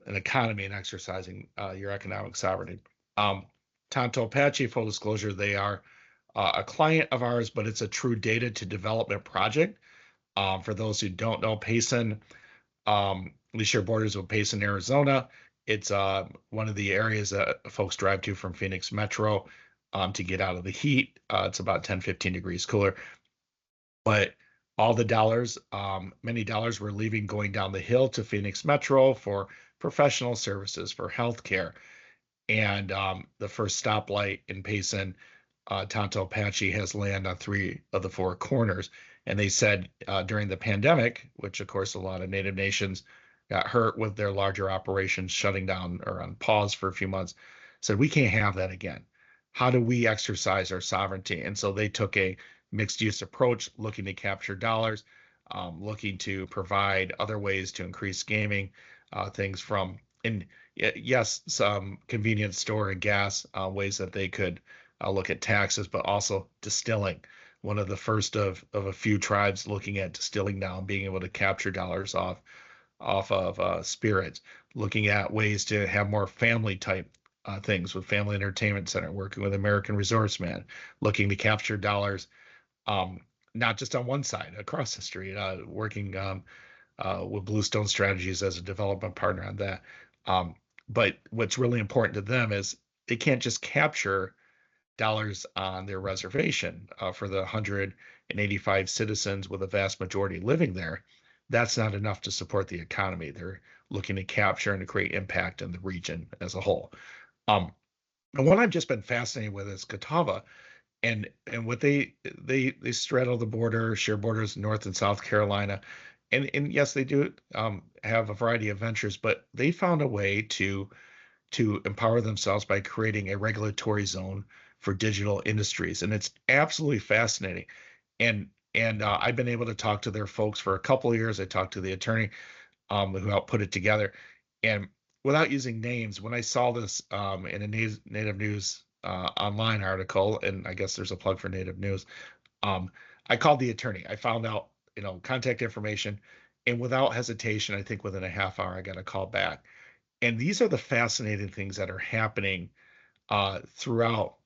economy and exercising your economic sovereignty. Tonto Apache, full disclosure, they are a client of ours, but it's a true data to development project. For those who don't know, Payson, we share borders with Payson, Arizona. It's one of the areas that folks drive to from Phoenix Metro to get out of the heat. It's about 10, 15 degrees cooler. But all the dollars, many dollars were leaving, going down the hill to Phoenix Metro for professional services, for healthcare. And the first stoplight in Payson, Tonto Apache, has land on 3 of the 4 corners. And they said during the pandemic, which of course a lot of Native nations got hurt with their larger operations shutting down or on pause for a few months, said we can't have that again. How do we exercise our sovereignty? And so they took a mixed use approach, looking to capture dollars, looking to provide other ways to increase gaming, things from, and yes, some convenience store and gas, ways that they could look at taxes, but also distilling. One of the first of a few tribes looking at distilling now and being able to capture dollars off of spirits, looking at ways to have more family type things with Family Entertainment Center, working with American Resourceman, looking to capture dollars, not just on one side, across the street, working with Bluestone Strategies as a development partner on that. But what's really important to them is they can't just capture on their reservation for the 185 citizens with a vast majority living there, that's not enough to support the economy. They're looking to capture and to create impact in the region as a whole. And what I've just been fascinated with is Catawba, and what they straddle the border, share borders North and South Carolina, and yes, they do have a variety of ventures, but they found a way to empower themselves by creating a regulatory zone for digital industries, and it's absolutely fascinating. And I've been able to talk to their folks for a couple of years. I talked to the attorney who helped put it together, and without using names, when I saw this in a Native News online article, and I guess there's a plug for Native News, um, I called the attorney. I found out, contact information, and without hesitation, I think within a half hour, I got a call back. And these are the fascinating things that are happening throughout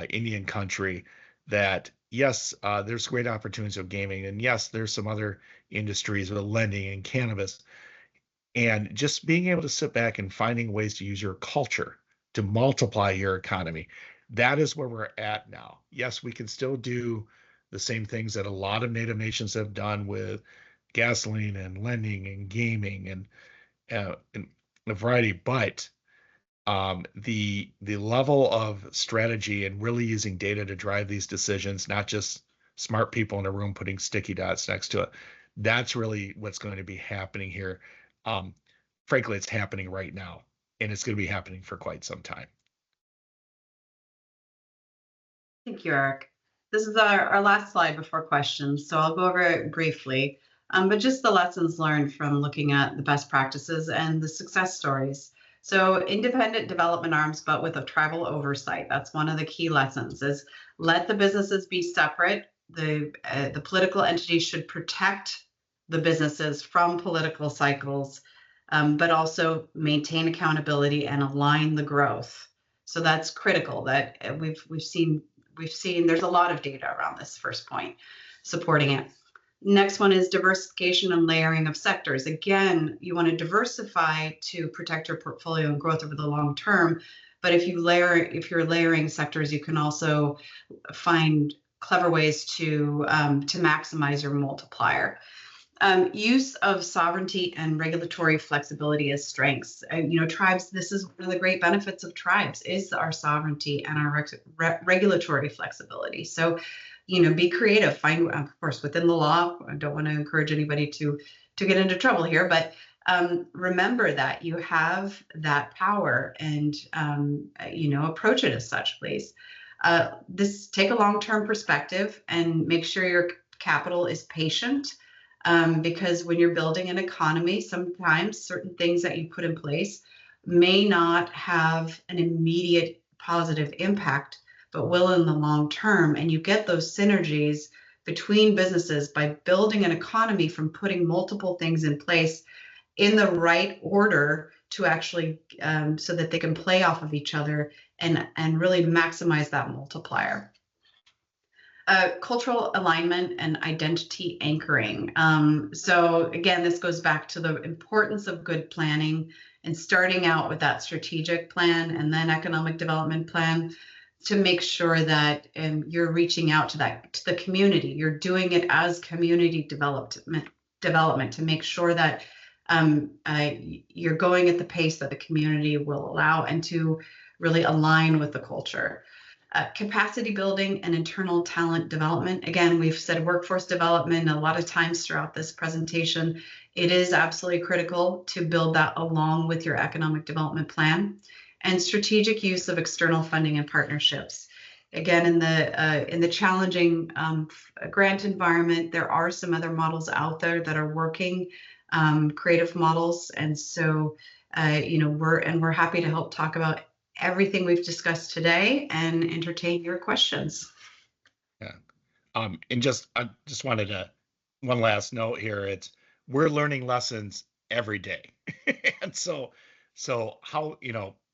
Indian country. That yes, there's great opportunities of gaming, and yes, there's some other industries with lending and cannabis, and just being able to sit back and finding ways to use your culture to multiply your economy. That is where we're at now. Yes, we can still do the same things that a lot of native nations have done with gasoline and lending and gaming and a variety, but the level of strategy and really using data to drive these decisions, not just smart people in a room putting sticky dots next to it, that's really what's going to be happening here. Um, Frankly, it's happening right now, and it's going to be happening for quite some time. Thank you, Eric. This is our last slide before questions, so I'll go over it briefly. But just the lessons learned from looking at the best practices and the success stories. So independent development arms, but with a tribal oversight. That's one of the key lessons is let the businesses be separate. The political entities should protect the businesses from political cycles, but also maintain accountability and align the growth. So that's critical that we've seen there's a lot of data around this first point supporting it. Next one is diversification and layering of sectors. Again, you want to diversify to protect your portfolio and growth over the long term. But if you're layering sectors, you can also find clever ways to maximize your multiplier. Use of sovereignty and regulatory flexibility as strengths. Tribes, this is one of the great benefits of tribes is our sovereignty and our regulatory flexibility. So, be creative, find, of course, within the law. I don't want to encourage anybody to get into trouble here, but remember that you have that power and, approach it as such, please. Take a long-term perspective and make sure your capital is patient. Because when you're building an economy, sometimes certain things that you put in place may not have an immediate positive impact, but will in the long term. And you get those synergies between businesses by building an economy from putting multiple things in place in the right order to actually so that they can play off of each other and really maximize that multiplier. Cultural alignment and identity anchoring. So again, this goes back to the importance of good planning and starting out with that strategic plan and then economic development plan to make sure that you're reaching out to the community. You're doing it as community development to make sure that you're going at the pace that the community will allow and to really align with the culture. Capacity building and internal talent development. Again, we've said workforce development a lot of times throughout this presentation. It is absolutely critical to build that along with your economic development plan. And strategic use of external funding and partnerships. Again, in the challenging grant environment, there are some other models out there that are working, creative models, and so we're happy to help talk about everything we've discussed today and entertain your questions. Yeah. And I just wanted one last note here. We're learning lessons every day. And so how,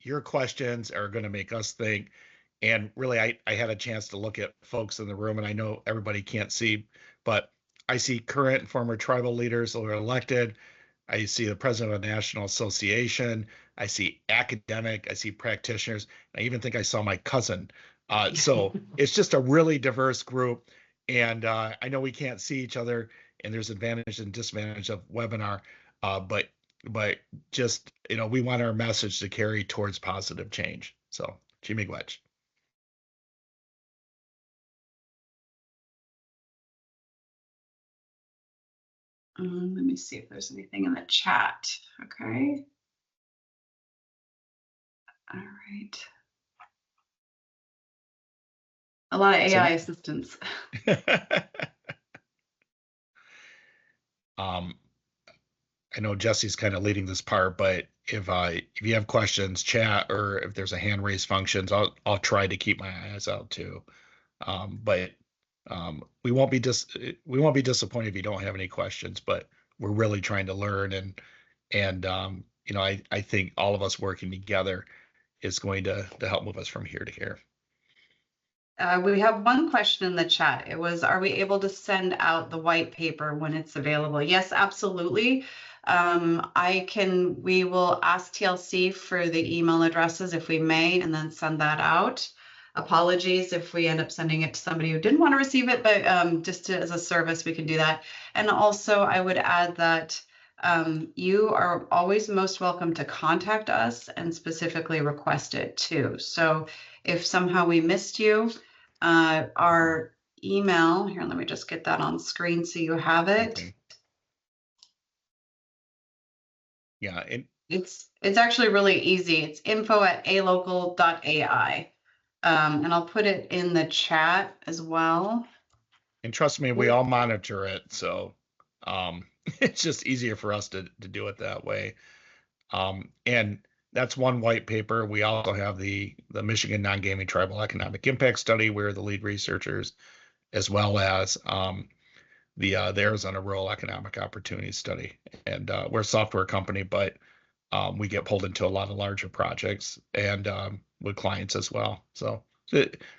your questions are going to make us think. And really, I had a chance to look at folks in the room, and I know everybody can't see, but I see current and former tribal leaders that were elected. I see the president of the National Association. I see academic. I see practitioners. I even think I saw my cousin So it's just a really diverse group. And I know we can't see each other, and there's advantage and disadvantage of webinar, but just, we want our message to carry towards positive change. So, Jimmy Gwetch. Let me see if there's anything in the chat. Okay. All right. A lot of AI assistants. I know Jesse's kind of leading this part, but if you have questions, chat, or if there's a hand raise functions, I'll try to keep my eyes out too. But we won't be disappointed if you don't have any questions. But we're really trying to learn, and I think all of us working together is going to help move us from here to here. We have one question in the chat. It was, are we able to send out the white paper when it's available? Yes, absolutely. We will ask TLC for the email addresses if we may, and then send that out. Apologies if we end up sending it to somebody who didn't want to receive it, but as a service, we can do that. And also I would add that you are always most welcome to contact us and specifically request it too. So if somehow we missed you, our email here, let me just get that on screen so you have it. Okay. Yeah, it's actually really easy. It's info@aLocal.AI, and I'll put it in the chat as well. And trust me, we all monitor it, so it's just easier for us to do it that way. And that's one white paper. We also have the Michigan Non-Gaming Tribal Economic Impact Study. We're the lead researchers, as well as the Arizona Rural Economic Opportunity Study. And we're a software company, but we get pulled into a lot of larger projects and with clients as well. So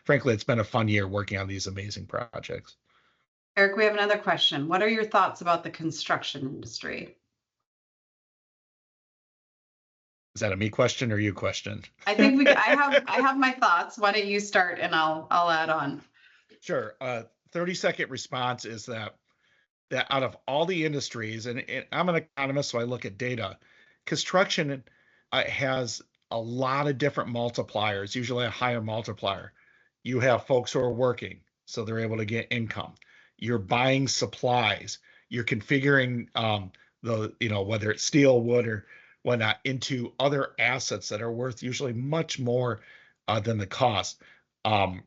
frankly, it's been a fun year working on these amazing projects. Eric, we have another question. What are your thoughts about the construction industry? Is that a me question or you question? I think I have my thoughts. Why don't you start and I'll add on. Sure. 30-second response is that out of all the industries, and I'm an economist, so I look at data, construction has a lot of different multipliers, usually a higher multiplier. You have folks who are working, so they're able to get income. You're buying supplies. You're configuring whether it's steel, wood, or whatnot into other assets that are worth usually much more than the cost. And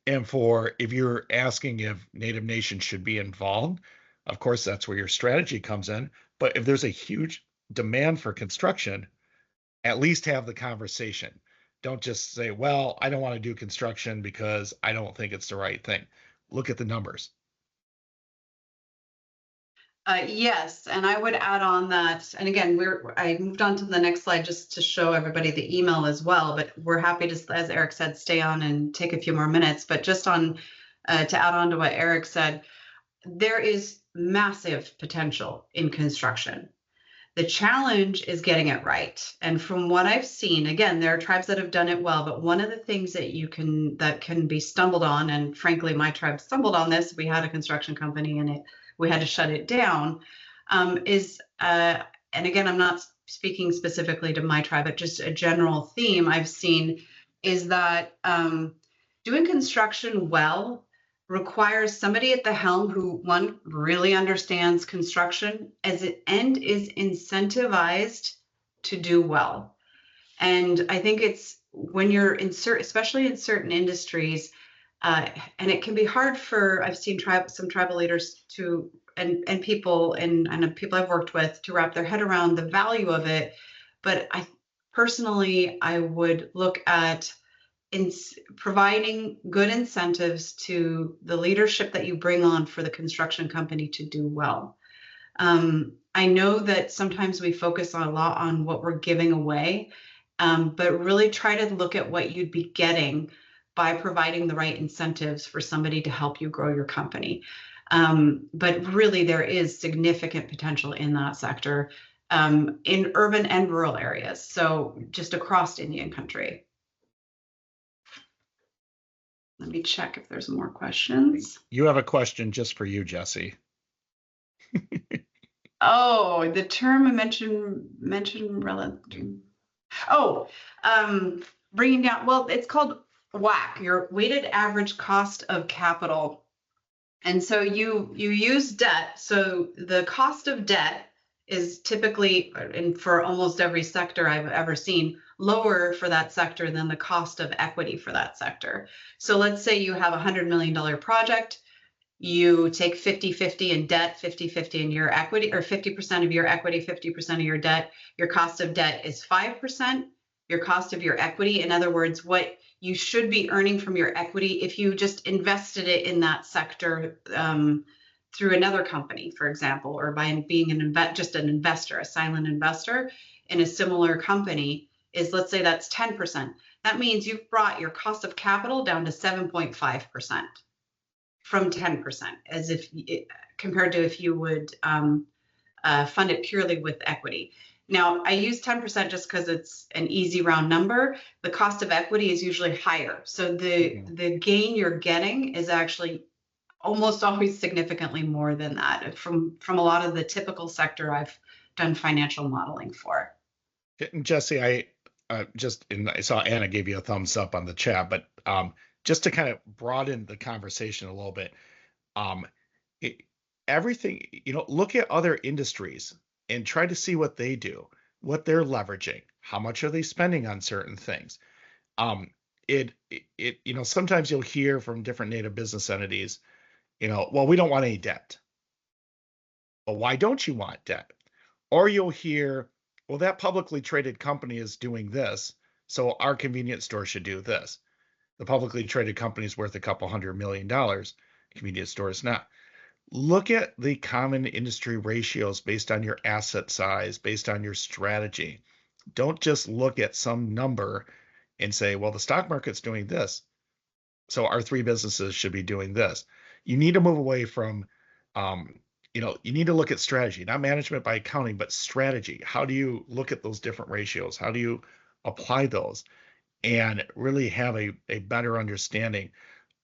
if you're asking if Native nations should be involved, of course, that's where your strategy comes in. But if there's a huge demand for construction, at least have the conversation. Don't just say, well, I don't want to do construction because I don't think it's the right thing. Look at the numbers. Yes, and I would add on that, and again, I moved on to the next slide just to show everybody the email as well, but we're happy to, as Eric said, stay on and take a few more minutes. But just on to add on to what Eric said, there is massive potential in construction. The challenge is getting it right. And from what I've seen, again, there are tribes that have done it well, but one of the things that can be stumbled on, and frankly, my tribe stumbled on this. We had a construction company and we had to shut it down. And again, I'm not speaking specifically to my tribe, but just a general theme I've seen is that doing construction well requires somebody at the helm who, one, really understands construction and is incentivized to do well. And I think it's when you're especially in certain industries, and it can be hard I've seen some tribal leaders and people and people I've worked with to wrap their head around the value of it. But I would look at providing good incentives to the leadership that you bring on for the construction company to do well. I know that sometimes we focus a lot on what we're giving away, but really try to look at what you'd be getting by providing the right incentives for somebody to help you grow your company. But really, there is significant potential in that sector, in urban and rural areas, so just across Indian country. Let me check if there's more questions. You have a question just for you, Jesse. Oh, the term I mentioned relative. Oh, bringing down. Well, it's called WACC, your weighted average cost of capital. And so you use debt. So the cost of debt is typically, and for almost every sector I've ever seen, lower for that sector than the cost of equity for that sector. So let's say you have a $100 million project. You take 50-50 in debt, 50-50 in your equity, or 50% of your equity, 50% of your debt. Your cost of debt is 5%. Your cost of your equity, in other words, what you should be earning from your equity if you just invested it in that sector through another company, for example, or by being just an investor, a silent investor in a similar company, is, let's say that's 10%. That means you've brought your cost of capital down to 7.5%. from 10%, as if compared to if you would fund it purely with equity. Now, I use 10% just because it's an easy round number. The cost of equity is usually higher. So the gain you're getting is actually almost always significantly more than that from a lot of the typical sector I've done financial modeling for. Jesse, I saw Anna gave you a thumbs up on the chat, but just to kind of broaden the conversation a little bit, everything, look at other industries and try to see what they do, what they're leveraging, how much are they spending on certain things. Sometimes you'll hear from different native business entities, well, we don't want any debt. Well, why don't you want debt? Or you'll hear, well, that publicly traded company is doing this, so our convenience store should do this. The publicly traded company is worth a couple $100 million. Convenience store is not. Look at the common industry ratios based on your asset size, based on your strategy. Don't just look at some number and say, well, the stock market's doing this, so our three businesses should be doing this. You need to move away from, you need to look at strategy, not management by accounting, but strategy. How do you look at those different ratios? How do you apply those and really have a better understanding?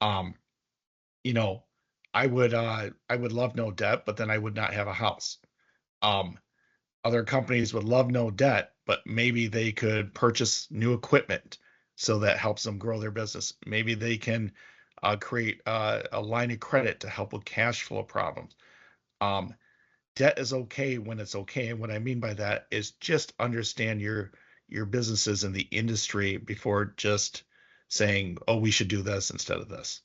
I would love no debt, but then I would not have a house. Other companies would love no debt, but maybe they could purchase new equipment so that helps them grow their business. Maybe they can create a line of credit to help with cash flow problems. Debt is okay when it's okay. And what I mean by that is just understand your businesses in the industry before just saying, oh, we should do this instead of this.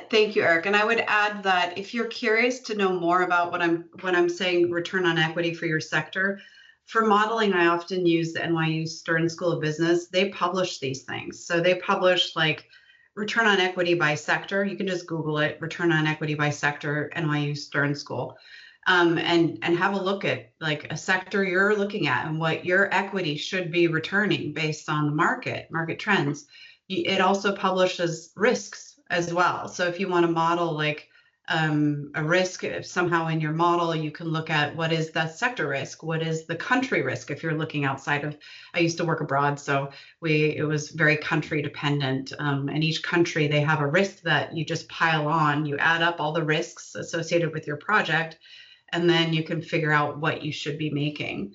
Thank you, Eric. And I would add that if you're curious to know more about what I'm saying, return on equity for your sector, for modeling, I often use the NYU Stern School of Business. They publish these things. So they publish like return on equity by sector. You can just Google it, return on equity by sector, NYU Stern School, and have a look at like a sector you're looking at and what your equity should be returning based on the market trends. It also publishes risks as well. So if you want to model like a risk, if somehow in your model, you can look at what is the sector risk, what is the country risk if you're looking outside of, I used to work abroad, so it was very country dependent. And each country, they have a risk that you just pile on, you add up all the risks associated with your project, and then you can figure out what you should be making.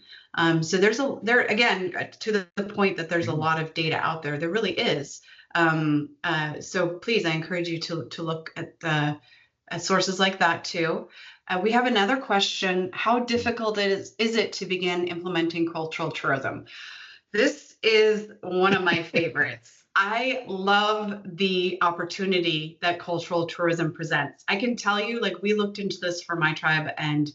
So there again, to the point that there's a lot of data out there, there really is. So please, I encourage you to look at sources like that too. We have another question. How difficult is it to begin implementing cultural tourism? This is one of my favorites. I love the opportunity that cultural tourism presents. I can tell you, like, we looked into this for my tribe and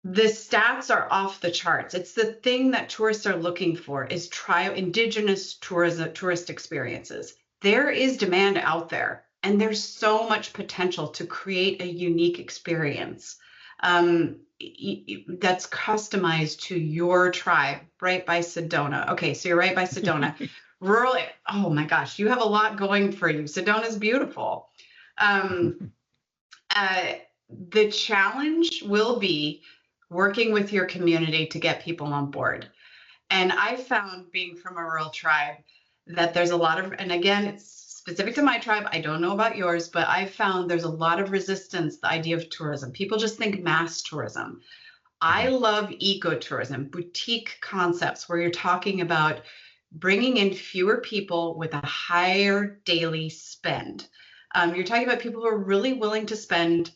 the stats are off the charts. It's the thing that tourists are looking for is indigenous tourist experiences. There is demand out there, and there's so much potential to create a unique experience that's customized to your tribe, right by Sedona. Okay, so you're right by Sedona. Rural, oh my gosh, you have a lot going for you. Sedona's beautiful. The challenge will be working with your community to get people on board. And I found, being from a rural tribe, that there's a lot of, and again, it's specific to my tribe. I don't know about yours, but I've found there's a lot of resistance to the idea of tourism. People just think mass tourism. I love ecotourism, boutique concepts where you're talking about bringing in fewer people with a higher daily spend. You're talking about people who are really willing to spend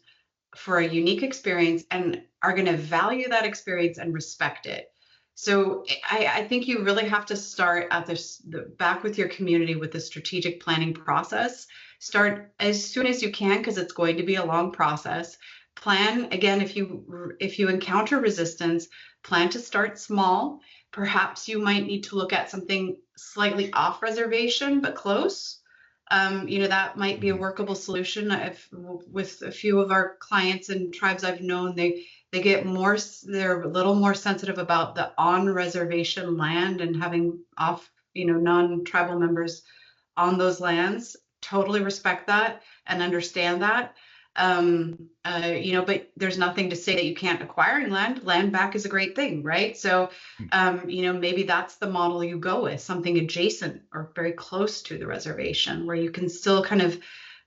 for a unique experience and are going to value that experience and respect it. So I think you really have to start at back with your community with the strategic planning process. Start as soon as you can, because it's going to be a long process. Plan again, if you encounter resistance, plan to start small. Perhaps you might need to look at something slightly off reservation but close. That might be a workable solution. With a few of our clients and tribes I've known, they're a little more sensitive about the on reservation land and having non-tribal members on those lands. Totally respect that and understand that. But there's nothing to say that you can't acquire land. Land back is a great thing, right? So, maybe that's the model you go with, something adjacent or very close to the reservation, where you can still kind of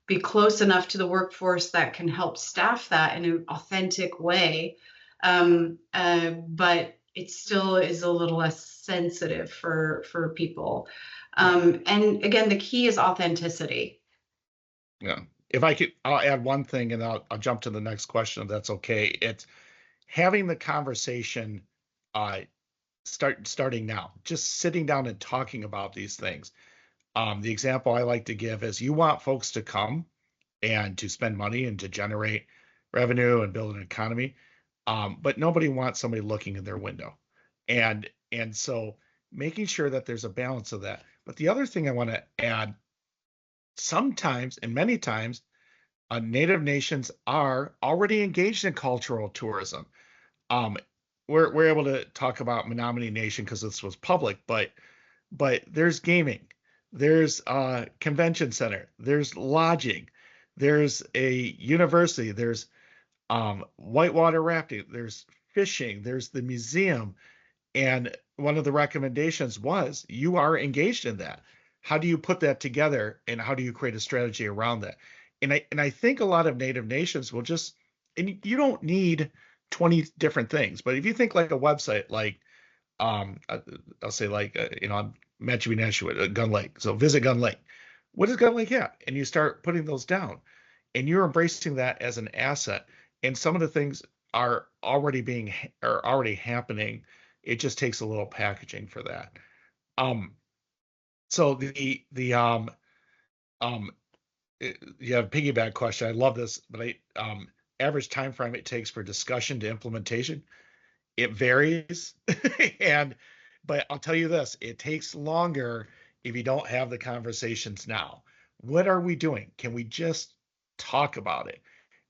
be close enough to the workforce that can help staff that in an authentic way. But it still is a little less sensitive for people. And again, the key is authenticity. Yeah. If I could, I'll add one thing and I'll jump to the next question if that's okay. It's having the conversation starting now, just sitting down and talking about these things. The example I like to give is you want folks to come and to spend money and to generate revenue and build an economy, but nobody wants somebody looking in their window. And so making sure that there's a balance of that. But the other thing I want to add, sometimes and many times, Native nations are already engaged in cultural tourism. Um, we're able to talk about Menominee Nation because this was public, but there's gaming, there's a convention center, there's lodging, there's a university, there's whitewater rafting, there's fishing, there's the museum, and one of the recommendations was you are engaged in that. How do you put that together, and how do you create a strategy around that? And I think a lot of Native nations will just, and you don't need 20 different things, but if you think like a website, like I'll say like Matchy Nashiwish, Gun Lake. So visit Gun Lake. What is Gun Lake at? And you start putting those down, and you're embracing that as an asset. And some of the things are already happening. It just takes a little packaging for that. So you have a piggyback question. I love this, but average time frame it takes for discussion to implementation, it varies. But I'll tell you this, it takes longer if you don't have the conversations now. What are we doing? Can we just talk about it?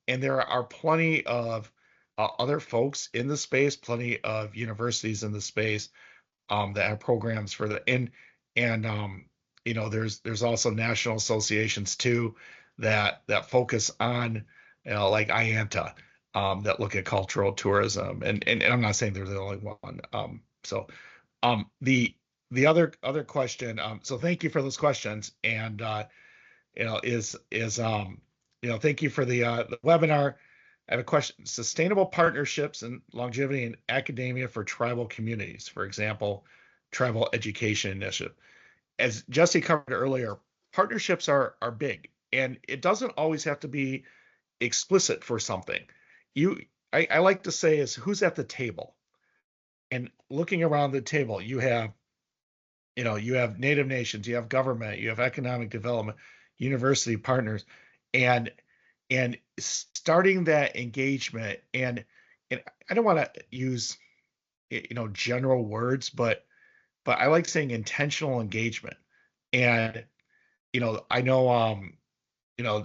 And there are plenty of other folks in the space, plenty of universities in the space that have programs for the there's also national associations too that focus on like IANTA, that look at cultural tourism, and I'm not saying they're the only one. The other question, so thank you for those questions, and thank you for the webinar. I have a question: sustainable partnerships and longevity in academia for tribal communities, for example, tribal education initiative. As Jesse covered earlier, partnerships are big, and it doesn't always have to be explicit for something. I like to say is who's at the table, and looking around the table, you have Native nations, you have government, you have economic development, university partners, and starting that engagement. And I don't want to use general words, but I like saying intentional engagement. And I know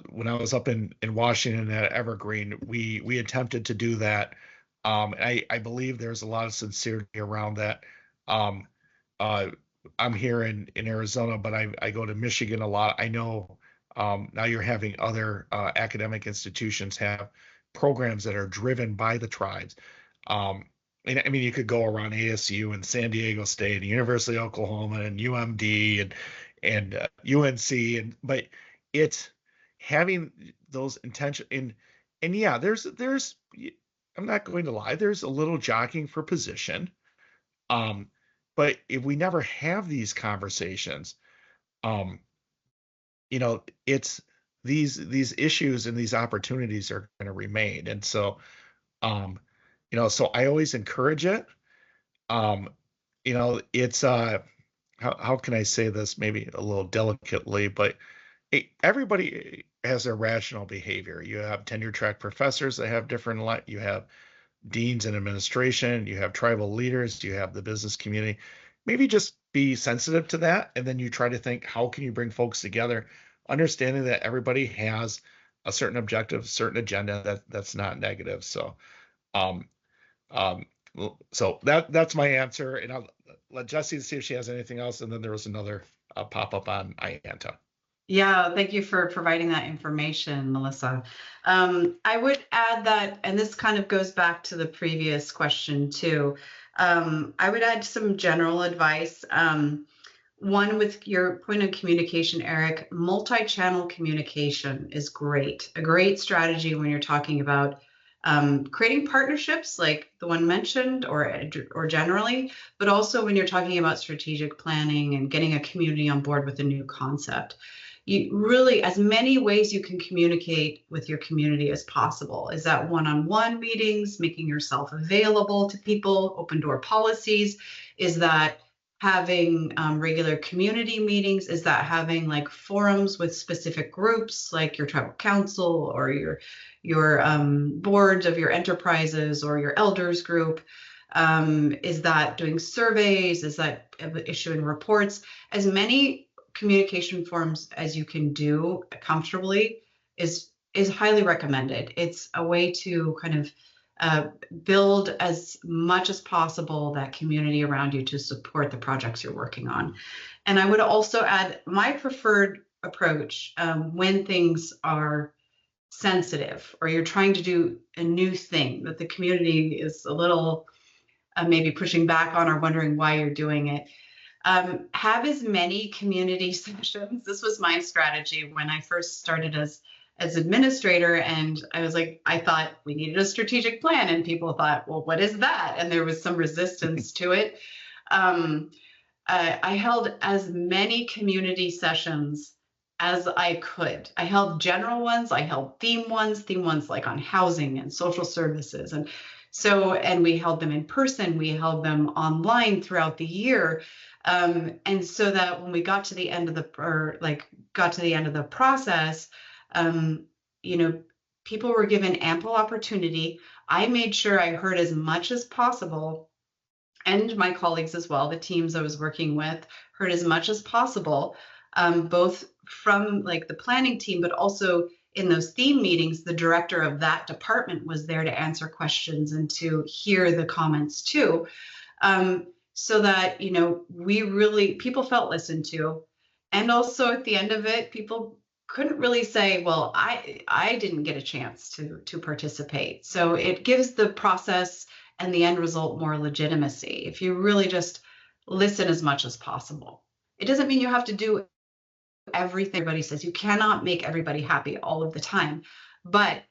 when I was up in Washington at Evergreen, we attempted to do that. I believe there's a lot of sincerity around that. I'm here in Arizona, but I go to Michigan a lot. I know now you're having other academic institutions have programs that are driven by the tribes. And I mean, you could go around ASU and San Diego State and University of Oklahoma and UMD and UNC, but it's having those intention and yeah, there's I'm not going to lie, there's a little jockeying for position. Um, but if we never have these conversations, um, it's these issues and these opportunities are going to remain. And so, um, so I always encourage it. Um, it's how can I say this maybe a little delicately, but everybody has their rational behavior. You have tenure track professors that have different you have deans and administration, you have tribal leaders, you have the business community. Maybe just be sensitive to that, and then you try to think, how can you bring folks together, understanding that everybody has a certain objective, a certain agenda that's not negative. So, um, um, so that's my answer, and I'll let Jessie see if she has anything else, and then there was another pop up on IANTA. Yeah, thank you for providing that information, Melissa. I would add that, and this kind of goes back to the previous question too. I would add some general advice. One, with your point of communication, Eric, multi-channel communication is great. A great strategy when you're talking about creating partnerships like the one mentioned or generally, but also when you're talking about strategic planning and getting a community on board with a new concept. You really, as many ways you can communicate with your community as possible. Is that one-on-one meetings, making yourself available to people, open door policies? Is that having regular community meetings? Is that having like forums with specific groups like your tribal council or your boards of your enterprises or your elders group? Is that doing surveys? Is that issuing reports? As many communication forms as you can do comfortably is highly recommended. It's a way to kind of build as much as possible that community around you to support the projects you're working on. And I would also add my preferred approach when things are sensitive or you're trying to do a new thing that the community is a little maybe pushing back on or wondering why you're doing it. Have as many community sessions. This was my strategy when I first started as administrator, and I was like, I thought we needed a strategic plan, and people thought, well, what is that? And there was some resistance to it. I held as many community sessions as I could. I held general ones, I held theme ones like on housing and social services, and we held them in person, we held them online throughout the year. And so that when we got to the end of the process, people were given ample opportunity. I made sure I heard as much as possible, and my colleagues as well, the teams I was working with, heard as much as possible, both from like the planning team, but also in those theme meetings, the director of that department was there to answer questions and to hear the comments too. So that, people felt listened to. And also at the end of it, people couldn't really say, well, I didn't get a chance to participate. So it gives the process and the end result more legitimacy if you really just listen as much as possible. It doesn't mean you have to do everything everybody says. You cannot make everybody happy all of the time, but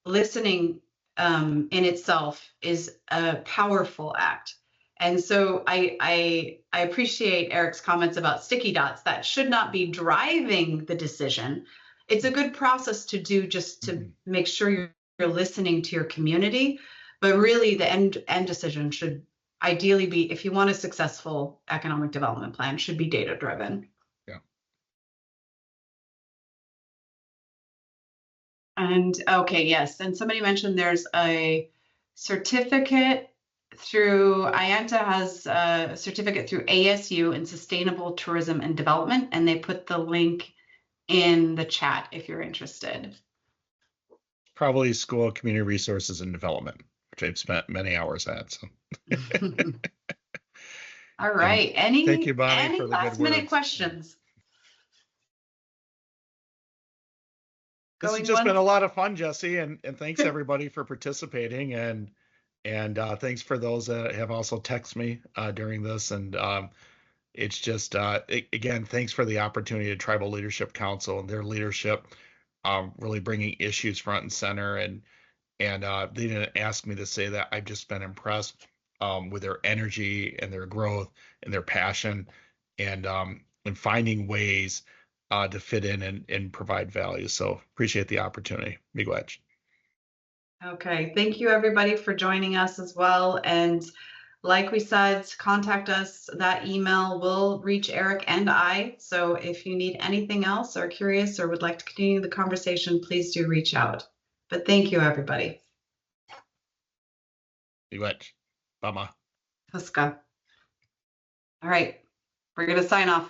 listening in itself is a powerful act. And so I appreciate Eric's comments about sticky dots. That should not be driving the decision. It's a good process to do just to make sure you're listening to your community, but really the end decision should ideally be, if you want a successful economic development plan, should be data driven. Yeah. And okay, yes. And somebody mentioned there's a certificate through IANTA has a certificate through ASU in sustainable tourism and development, and they put the link in the chat if you're interested. Probably School of Community Resources and Development, which I've spent many hours at. So. All right. Thank you, Bonnie, for the last good minute words. questions? This has just been a lot of fun, Jesse, and thanks everybody for participating, and thanks for those that have also texted me during this, and it's just again, thanks for the opportunity to Tribal Leadership Council and their leadership, really bringing issues front and center. And they didn't ask me to say that. I've just been impressed with their energy and their growth and their passion, and finding ways to fit in and provide value. So appreciate the opportunity. Miigwech. Okay, thank you everybody for joining us as well. And like we said, contact us. That email will reach Eric and I. So if you need anything else or curious or would like to continue the conversation, please do reach out. But thank you, everybody. Miigwech. Bama. Huska. All right, we're going to sign off.